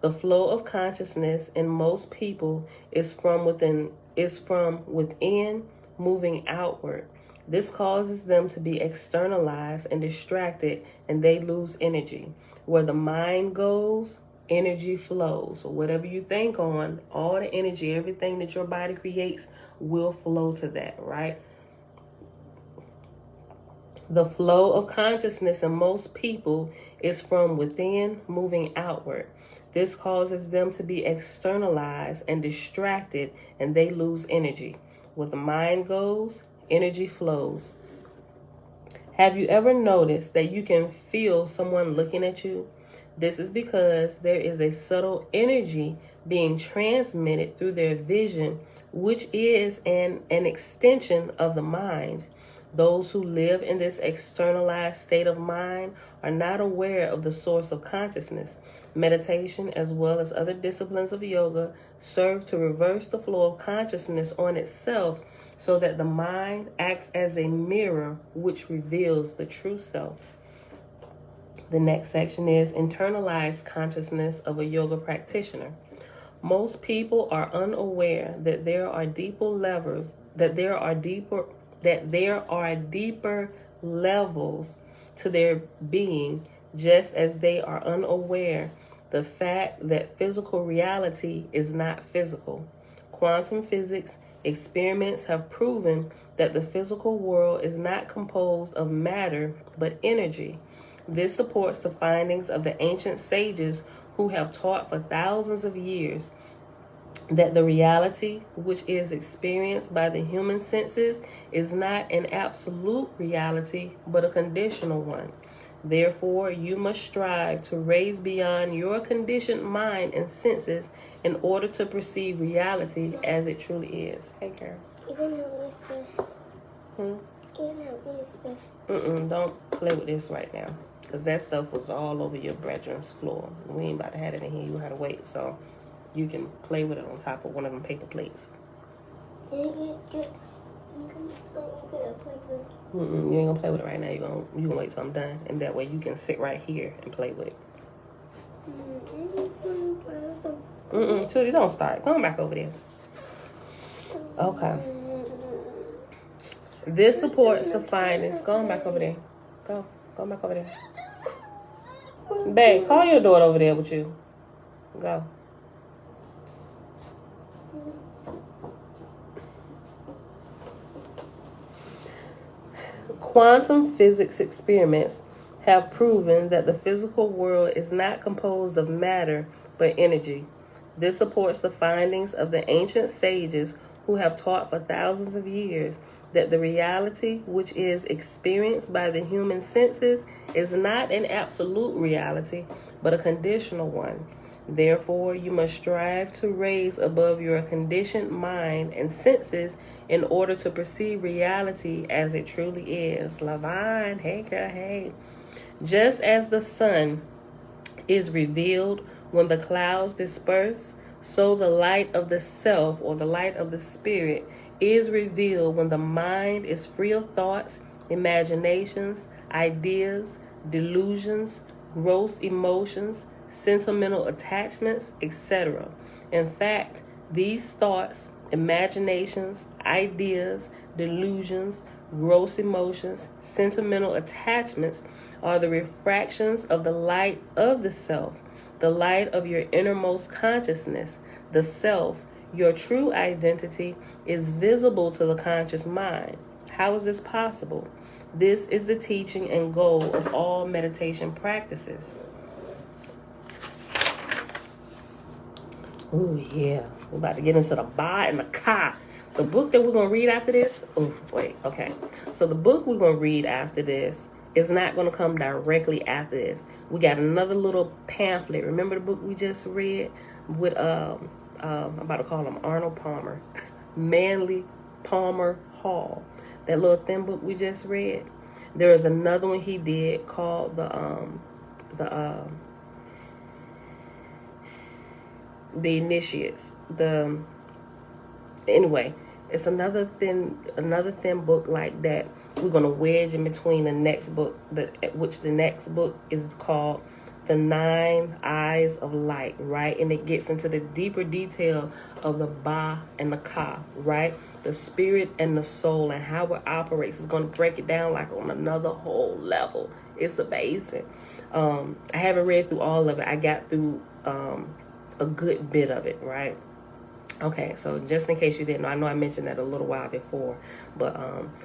The flow of consciousness in most people is from within, moving outward. This causes them to be externalized and distracted, and they lose energy. Where the mind goes, energy flows. So whatever you think on, all the energy, everything that your body creates will flow to that, right? The flow of consciousness in most people is from within, moving outward. This causes them to be externalized and distracted, and they lose energy. Where the mind goes, energy flows. Have you ever noticed that you can feel someone looking at you? This is because there is a subtle energy being transmitted through their vision, which is an extension of the mind. Those who live in this externalized state of mind are not aware of the source of consciousness. Meditation, as well as other disciplines of yoga, serve to reverse the flow of consciousness on itself, so that the mind acts as a mirror which reveals the true self. The next section is internalized consciousness of a yoga practitioner. Most people are unaware that there are deeper levels to their being, just as they are unaware the fact that physical reality is not physical. Quantum physics experiments have proven that the physical world is not composed of matter but energy. This supports the findings of the ancient sages who have taught for thousands of years that the reality which is experienced by the human senses is not an absolute reality but a conditional one. Therefore, you must strive to raise beyond your conditioned mind and senses in order to perceive reality as it truly is. Hey, girl. You can help me with this. You can help me with this. Don't play with this right now, because that stuff was all over your brethren's floor. We ain't about to have it in here. You gotta wait, so you can play with it on top of one of them paper plates. You can play with it. You ain't gonna play with it right now. You gonna wait till I'm done, and that way you can sit right here and play with it. Tootie, don't start. Come back over there. Okay. This supports the findings. Go on back over there. Go back over there. Babe, call your daughter over there with you. Go. Quantum physics experiments have proven that the physical world is not composed of matter but energy. This supports the findings of the ancient sages who have taught for thousands of years that the reality which is experienced by the human senses is not an absolute reality, but a conditional one. Therefore, you must strive to raise above your conditioned mind and senses in order to perceive reality as it truly is. Lavine, hey girl, hey. Just as the sun is revealed when the clouds disperse, so the light of the self, or the light of the spirit, is revealed when the mind is free of thoughts, imaginations, ideas, delusions, gross emotions, sentimental attachments, etc. In fact, these thoughts, imaginations, ideas, delusions, gross emotions, sentimental attachments are the refractions of the light of the self, the light of your innermost consciousness. The self, your true identity, is visible to the conscious mind. How is this possible? This is the teaching and goal of all meditation practices. Oh yeah, we're about to get into the ba and the ka. The book that we're going to read after this, So the book we're going to read after this is not going to come directly after this. We got another little pamphlet. Remember the book we just read with, I'm about to call him Arnold Palmer, Manly Palmer Hall. That little thin book we just read. There is another one he did called the Initiates. Anyway, it's another thin book like that. We're gonna wedge in between the next book, which the next book is called The 9 Eyes of Light, right? And it gets into the deeper detail of the ba and the ka, right? The spirit and the soul and how it operates. It's gonna break it down like on another whole level. It's amazing. I haven't read through all of it. I got through a good bit of it, right? Okay, so just in case you didn't know, I know I mentioned that a little while before, but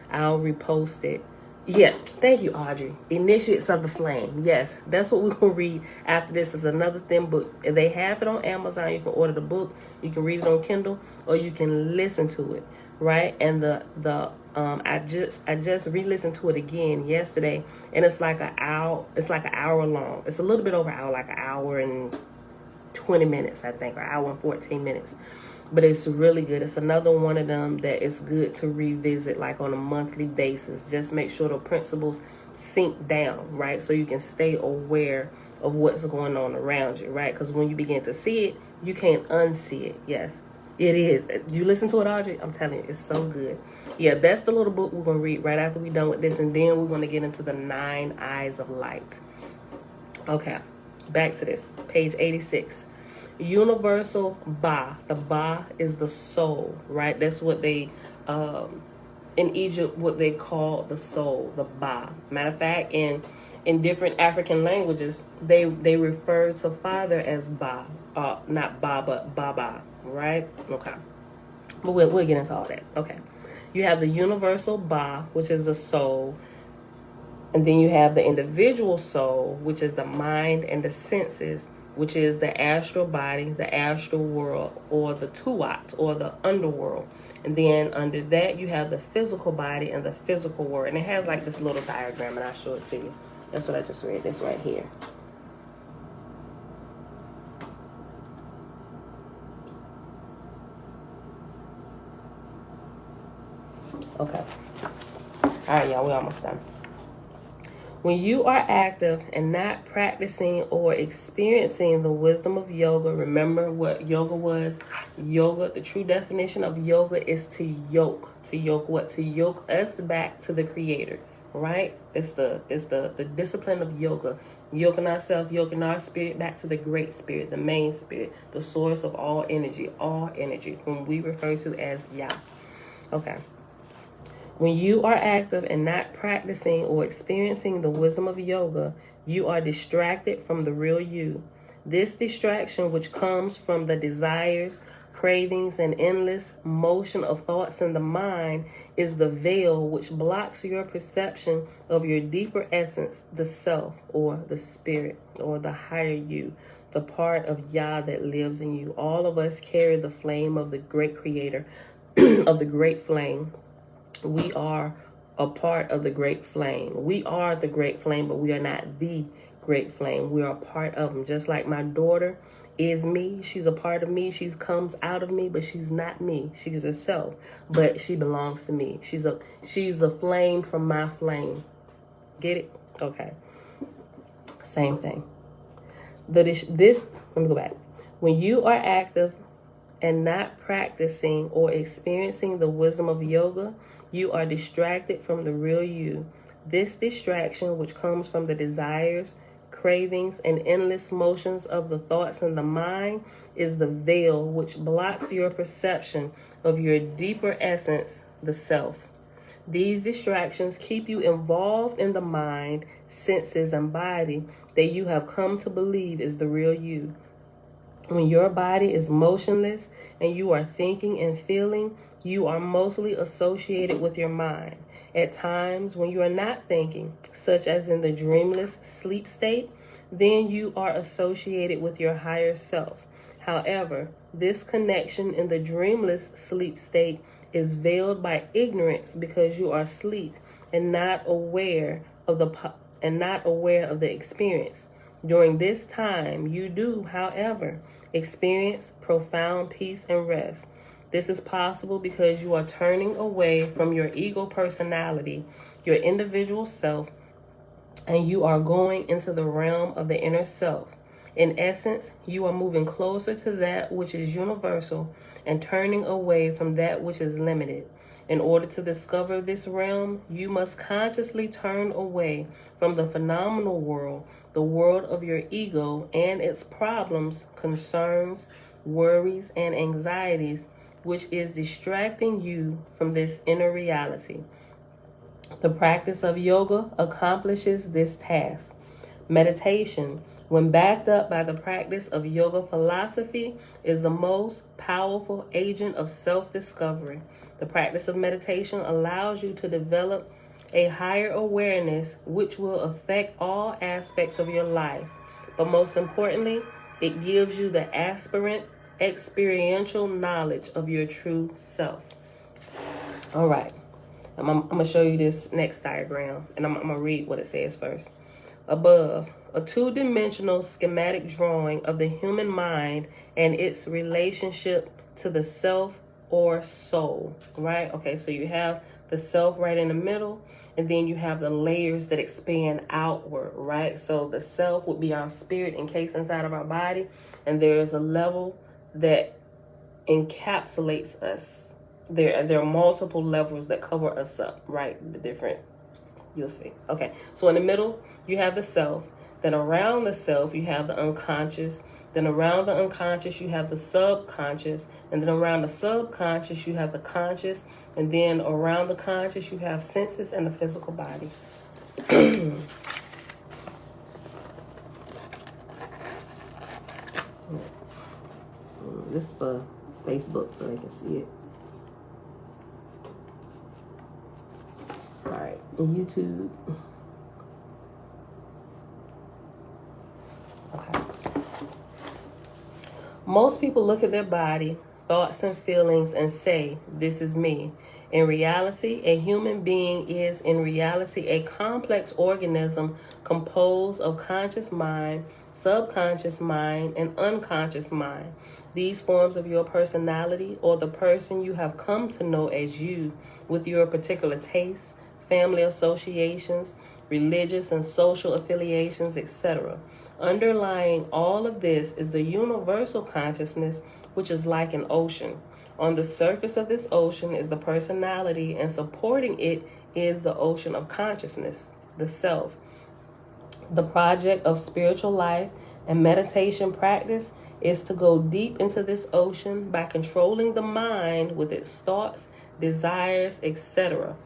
I'll repost it. Yeah, thank you, Audrey. Initiates of the Flame. Yes, that's what we're going to read after this. Is another thin book. They have it on Amazon. You can order the book. You can read it on Kindle, or you can listen to it, right? And I just re-listened to it again yesterday, and it's like an hour. It's like an hour long. It's a little bit over an hour, like an hour and 20 minutes, I think, or hour and 14 minutes. But it's really good. It's another one of them that is good to revisit like on a monthly basis. Just make sure the principles sink down, right? So you can stay aware of what's going on around you, right? Because when you begin to see it, you can't unsee it. Yes, it is. You listen to it, Audrey? I'm telling you, it's so good. Yeah, that's the little book we're going to read right after we're done with this. And then we're going to get into the 9 Eyes of Light. Okay, back to this. Page 86. Universal Ba. The Ba is the soul, right? That's what they, in Egypt, what they call the soul, the Ba. Matter of fact, in different African languages, they refer to Father as Ba. Not Ba, but Baba, right? Okay. But we'll get into all that. Okay. You have the universal Ba, which is the soul. And then you have the individual soul, which is the mind and the senses, which is the astral body, the astral world, or the tuat, or the underworld. And then under that, you have the physical body and the physical world. And it has like this little diagram, and I'll show it to you. That's what I just read, this right here. Okay. All right, y'all, we're almost done. When you are active and not practicing or experiencing the wisdom of yoga, remember what yoga was? Yoga, the true definition of yoga is to yoke. To yoke what? To yoke us back to the Creator, right? It's the discipline of yoga. Yoking ourselves, yoking our spirit back to the great spirit, the main spirit, the source of all energy, whom we refer to as Yah. Okay. When you are active and not practicing or experiencing the wisdom of yoga, you are distracted from the real you. This distraction, which comes from the desires, cravings, and endless motion of thoughts in the mind, is the veil which blocks your perception of your deeper essence, the self, or the spirit, or the higher you. the part of Yah that lives in you. All of us carry the flame of the great creator, of the great flame. We are a part of the great flame. We are the great flame, but we are not the great flame. We are a part of them. Just like my daughter is me. She's a part of me. She comes out of me, but she's not me. She's herself, but she belongs to me. She's a flame from my flame. Get it? Okay. Same thing. Let me go back. When you are active and not practicing or experiencing the wisdom of yoga, you are distracted from the real you. This distraction, which comes from the desires, cravings, and endless motions of the thoughts in the mind, is the veil which blocks your perception of your deeper essence, the self. These distractions keep you involved in the mind, senses, and body that you have come to believe is the real you. When your body is motionless and you are thinking and feeling, you are mostly associated with your mind. At times when you are not thinking, such as in the dreamless sleep state, then you are associated with your higher self. However, this connection in the dreamless sleep state is veiled by ignorance because you are asleep and not aware of the experience. During this time, you do, however, experience profound peace and rest. This is possible because you are turning away from your ego personality, your individual self, and you are going into the realm of the inner self. In essence, you are moving closer to that which is universal and turning away from that which is limited. In order to discover this realm, you must consciously turn away from the phenomenal world, the world of your ego and its problems, concerns, worries, and anxieties, which is distracting you from this inner reality. The practice of yoga accomplishes this task. Meditation, when backed up by the practice of yoga philosophy, is the most powerful agent of self-discovery. The practice of meditation allows you to develop a higher awareness which will affect all aspects of your life. But most importantly, it gives you the experiential knowledge of your true self. All right. I'm going to show you this next diagram, and I'm going to read what it says first. Above, a two-dimensional schematic drawing of the human mind and its relationship to the self or soul, right? Okay, so you have the self right in the middle, and then you have the layers that expand outward, right? So the self would be our spirit encased inside of our body, and there is a level that encapsulates us. There are multiple levels that cover us up, right? The different, you'll see. Okay, so in the middle, you have the self. Then around the self, you have the unconscious. Then around the unconscious, you have the subconscious. And then around the subconscious, you have the conscious. And then around the conscious, you have senses and the physical body. This is for Facebook so they can see it. All right, YouTube. Okay. Most people look at their body, thoughts, and feelings and say, "This is me." In reality, a human being is a complex organism composed of conscious mind, subconscious mind, and unconscious mind. These forms of your personality, or the person you have come to know as you, with your particular tastes, family associations, religious and social affiliations, etc. Underlying all of this is the universal consciousness, which is like an ocean. On the surface of this ocean is the personality, and supporting it is the ocean of consciousness, the self. The project of spiritual life and meditation practice is to go deep into this ocean by controlling the mind with its thoughts, desires, etc.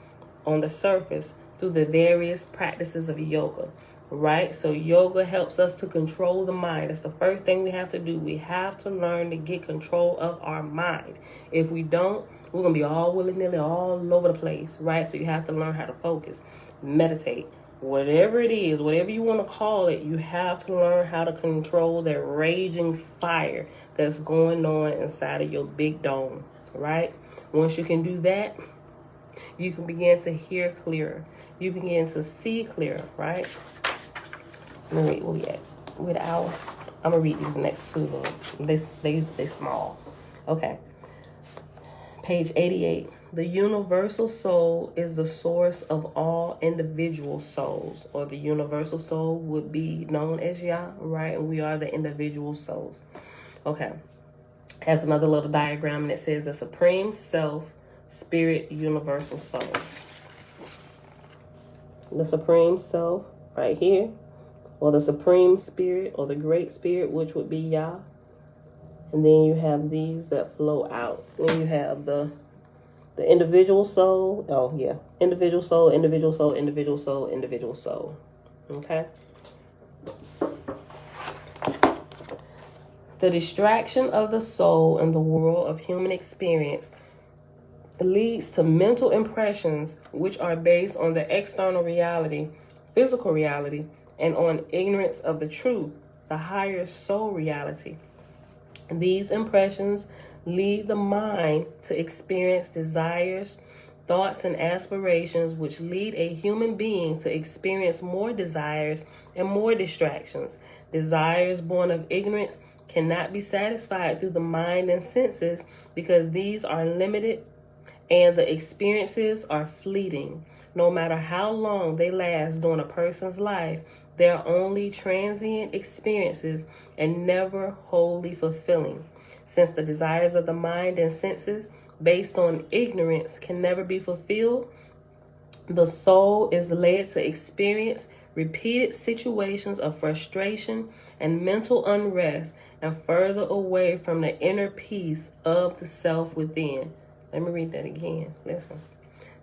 on the surface through the various practices of yoga. Right? So yoga helps us to control the mind. That's the first thing we have to do. We have to learn to get control of our mind. If we don't, we're going to be all willy-nilly all over the place, right? So you have to learn how to focus, meditate, whatever it is, whatever you want to call it, you have to learn how to control that raging fire that's going on inside of your big dome, right? Once you can do that, you can begin to hear clearer. You begin to see clearer, right? Let me read where we at. With our, I'm gonna read these next two. They small. Okay. Page 88. The universal soul is the source of all individual souls, or the universal soul would be known as Yah, right? And we are the individual souls. Okay. Has another little diagram, and it says the supreme self, spirit, universal soul. The supreme self right here, or the supreme spirit, or the great spirit, which would be Yah. And then you have these that flow out. Then you have the individual soul. Oh, yeah. Individual soul, individual soul, individual soul, individual soul. Okay? The distraction of the soul in the world of human experience leads to mental impressions which are based on the external reality, physical reality, and on ignorance of the truth, the higher soul reality. These impressions lead the mind to experience desires, thoughts, and aspirations, which lead a human being to experience more desires and more distractions. Desires born of ignorance cannot be satisfied through the mind and senses because these are limited and the experiences are fleeting. No matter how long they last during a person's life, they are only transient experiences and never wholly fulfilling. Since the desires of the mind and senses based on ignorance can never be fulfilled, the soul is led to experience repeated situations of frustration and mental unrest and further away from the inner peace of the self within. Let me read that again. Listen.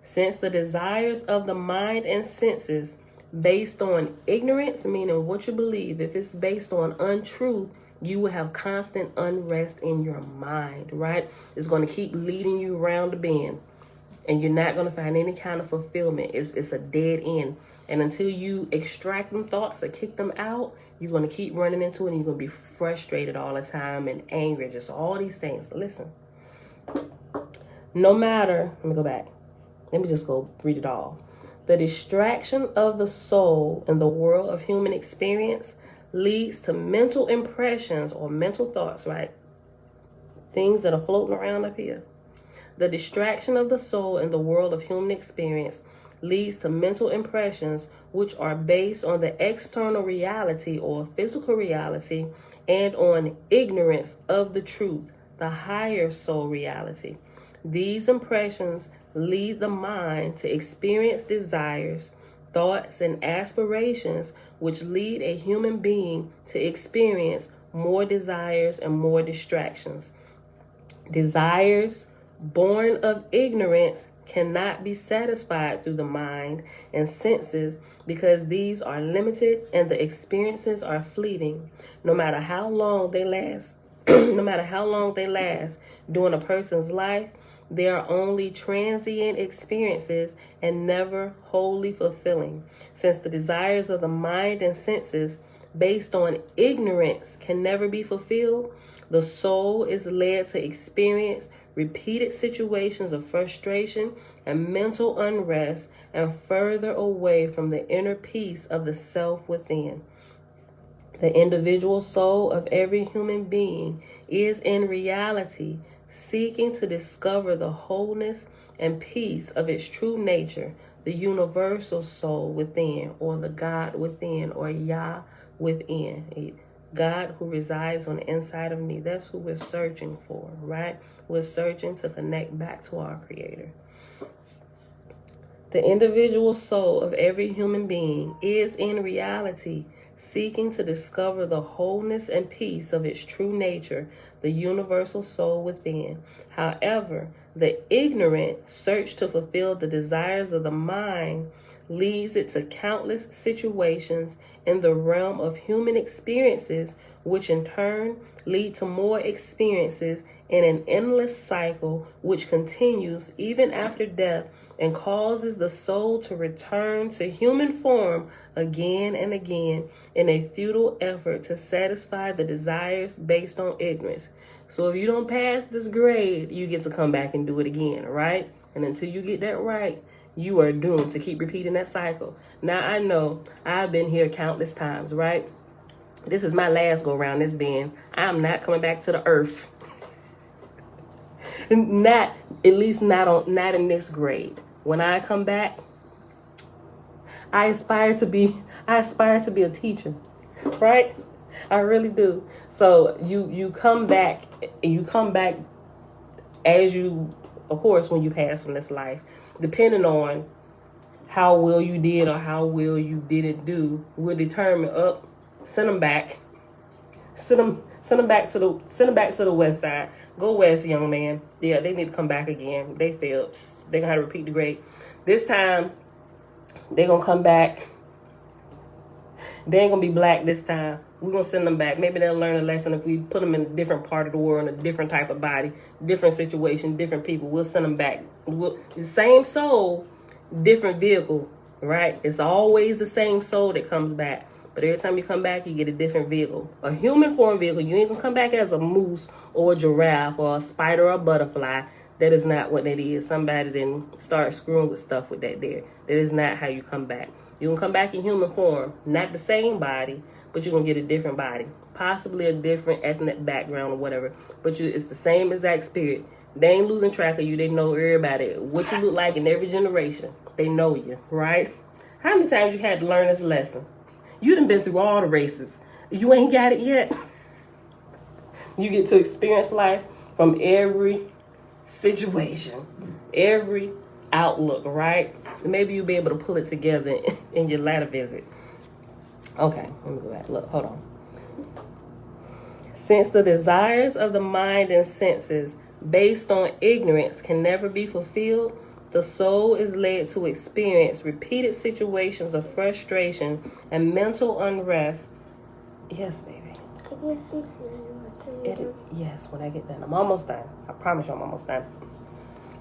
Since the desires of the mind and senses based on ignorance, meaning what you believe, if it's based on untruth, you will have constant unrest in your mind, right? It's going to keep leading you around the bend, and you're not going to find any kind of fulfillment. It's a dead end. And until you extract them thoughts or kick them out, you're going to keep running into it, and you're going to be frustrated all the time and angry, just all these things. Listen, no matter, let me go back. Let me just go read it all. The distraction of the soul in the world of human experience leads to mental impressions or mental thoughts, right? Things that are floating around up here. The distraction of the soul in the world of human experience leads to mental impressions which are based on the external reality or physical reality and on ignorance of the truth, the higher soul reality. These impressions lead the mind to experience desires, thoughts, and aspirations which lead a human being to experience more desires and more distractions. Desires born of ignorance cannot be satisfied through the mind and senses because these are limited and the experiences are fleeting. No matter how long they last, during a person's life, they are only transient experiences and never wholly fulfilling. Since the desires of the mind and senses based on ignorance can never be fulfilled, the soul is led to experience repeated situations of frustration and mental unrest and further away from the inner peace of the self within. The individual soul of every human being is in reality seeking to discover the wholeness and peace of its true nature, the universal soul within, or the God within, or Yah within. God who resides on the inside of me. That's who we're searching for, right? We're searching to connect back to our Creator. The individual soul of every human being is in reality seeking to discover the wholeness and peace of its true nature, the the universal soul within. However, the ignorant search to fulfill the desires of the mind leads it to countless situations in the realm of human experiences, which in turn lead to more experiences in an endless cycle which continues even after death and causes the soul to return to human form again and again in a futile effort to satisfy the desires based on ignorance. So if you don't pass this grade, you get to come back and do it again, right? And until you get that right, you are doomed to keep repeating that cycle. Now, I know I've been here countless times, right? This is my last go around this being. I'm not coming back to the earth. Not, at least not in this grade. When I come back, I aspire to be a teacher, right? I really do. So you come back as you, of course, when you pass from this life, depending on how well you did or how well you didn't do, will determine send them back. Send them back to the west side. Go west, young man. Yeah, they need to come back again. They failed. They're gonna have to repeat the grade. This time, they're gonna come back. They ain't gonna be black this time. We're gonna send them back. Maybe they'll learn a lesson if we put them in a different part of the world, in a different type of body, different situation, different people. We'll send them back. The same soul, different vehicle, right? It's always the same soul that comes back. But every time you come back, you get a different vehicle. A human form vehicle. You ain't gonna come back as a moose or a giraffe or a spider or a butterfly. That is not what that is. Somebody didn't start screwing with stuff with that there. That is not how you come back. You can come back in human form. Not the same body, but you're going to get a different body. Possibly a different ethnic background or whatever. But it's the same exact spirit. They ain't losing track of you. They know everybody. What you look like in every generation. They know you, right? How many times you had to learn this lesson? You done been through all the races. You ain't got it yet. You get to experience life from every situation, every outlook, right? Maybe you'll be able to pull it together in your latter visit. Okay, let me go back. Look, hold on. Since the desires of the mind and senses based on ignorance can never be fulfilled, the soul is led to experience repeated situations of frustration and mental unrest. Yes, baby. Yes, when I get done. I'm almost done. I promise you I'm almost done.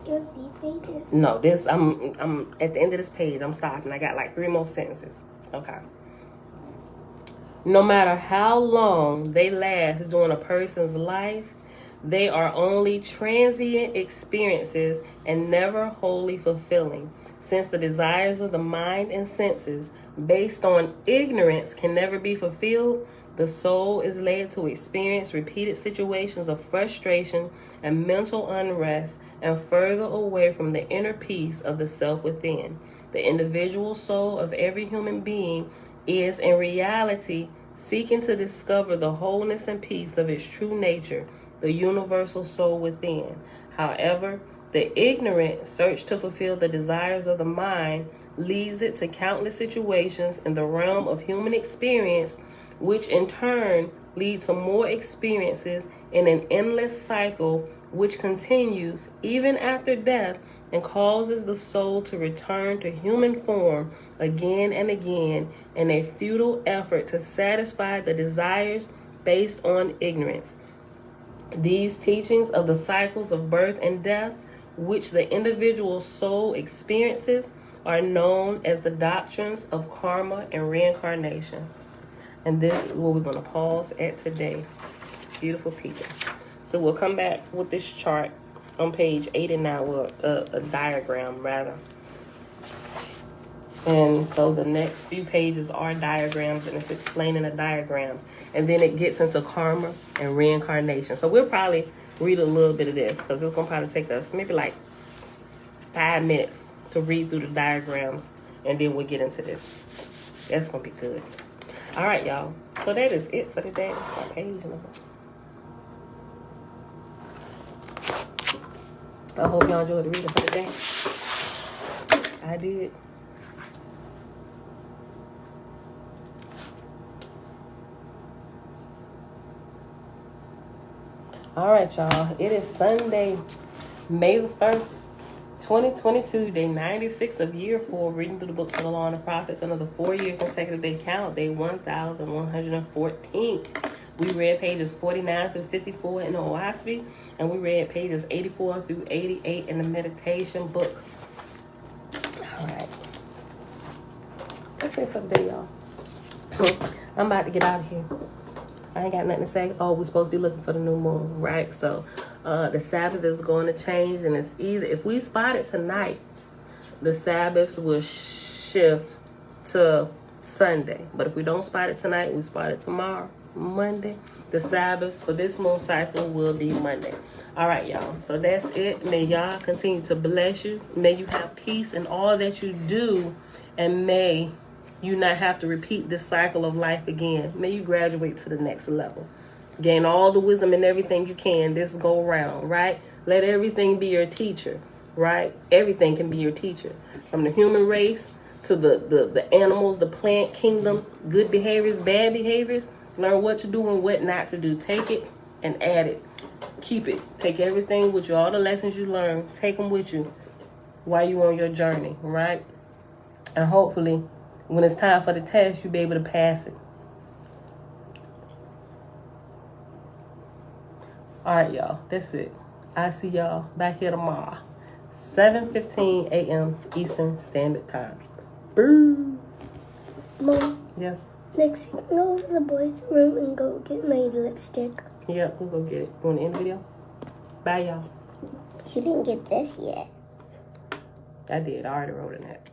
These pages? No, I'm at the end of this page. I'm stopping. I got like 3 more sentences. Okay. No matter how long they last during a person's life, they are only transient experiences and never wholly fulfilling. Since the desires of the mind and senses based on ignorance can never be fulfilled, the soul is led to experience repeated situations of frustration and mental unrest and further away from the inner peace of the self within. The individual soul of every human being is in reality seeking to discover the wholeness and peace of its true nature, the universal soul within. However, the ignorant search to fulfill the desires of the mind leads it to countless situations in the realm of human experience, which in turn lead to more experiences in an endless cycle which continues even after death and causes the soul to return to human form again and again in a futile effort to satisfy the desires based on ignorance. These teachings of the cycles of birth and death, which the individual soul experiences, are known as the doctrines of karma and reincarnation. And this is what we're going to pause at today. Beautiful people. So we'll come back with this chart on page 8 and 9, well, a diagram rather. And so the next few pages are diagrams, and it's explaining the diagrams. And then it gets into karma and reincarnation. So we'll probably read a little bit of this because it's going to probably take us maybe like 5 minutes to read through the diagrams, and then we'll get into this. That's going to be good. All right, y'all. So that is it for today. My page number. I hope y'all enjoyed the reading for today. I did. All right, y'all. It is Sunday, May the 1st, 2022, day 96 of year 4, reading through the books of the Law and the Prophets, another 4-year consecutive day count, day 1114. We read pages 49 through 54 in the OAHSPE, and we read pages 84 through 88 in the meditation book. All right. That's it for the day, y'all. I'm about to get out of here. I ain't got nothing to say. Oh, we're supposed to be looking for the new moon, right? So the Sabbath is going to change, and it's either, if we spot it tonight, the Sabbath will shift to Sunday. But if we don't spot it tonight, we spot it tomorrow, Monday. The Sabbath for this moon cycle will be Monday. All right, y'all. So that's it. May y'all continue to bless you. May you have peace in all that you do, and may you not have to repeat this cycle of life again. May you graduate to the next level. Gain all the wisdom and everything you can this go around, right? Let everything be your teacher, right? Everything can be your teacher. From the human race to the animals, the plant kingdom, good behaviors, bad behaviors. Learn what to do and what not to do. Take it and add it. Keep it. Take everything with you. All the lessons you learn, take them with you while you're on your journey, right? And hopefully, when it's time for the test, you'll be able to pass it. All right, y'all. That's it. I'll see y'all back here tomorrow. 7:15 a.m. Eastern Standard Time. Bruce. Mom. Yes? Next week, go to the boys' room and go get my lipstick. Yep, we'll go get it. You want to end the video? Bye, y'all. You didn't get this yet. I did. I already wrote in that.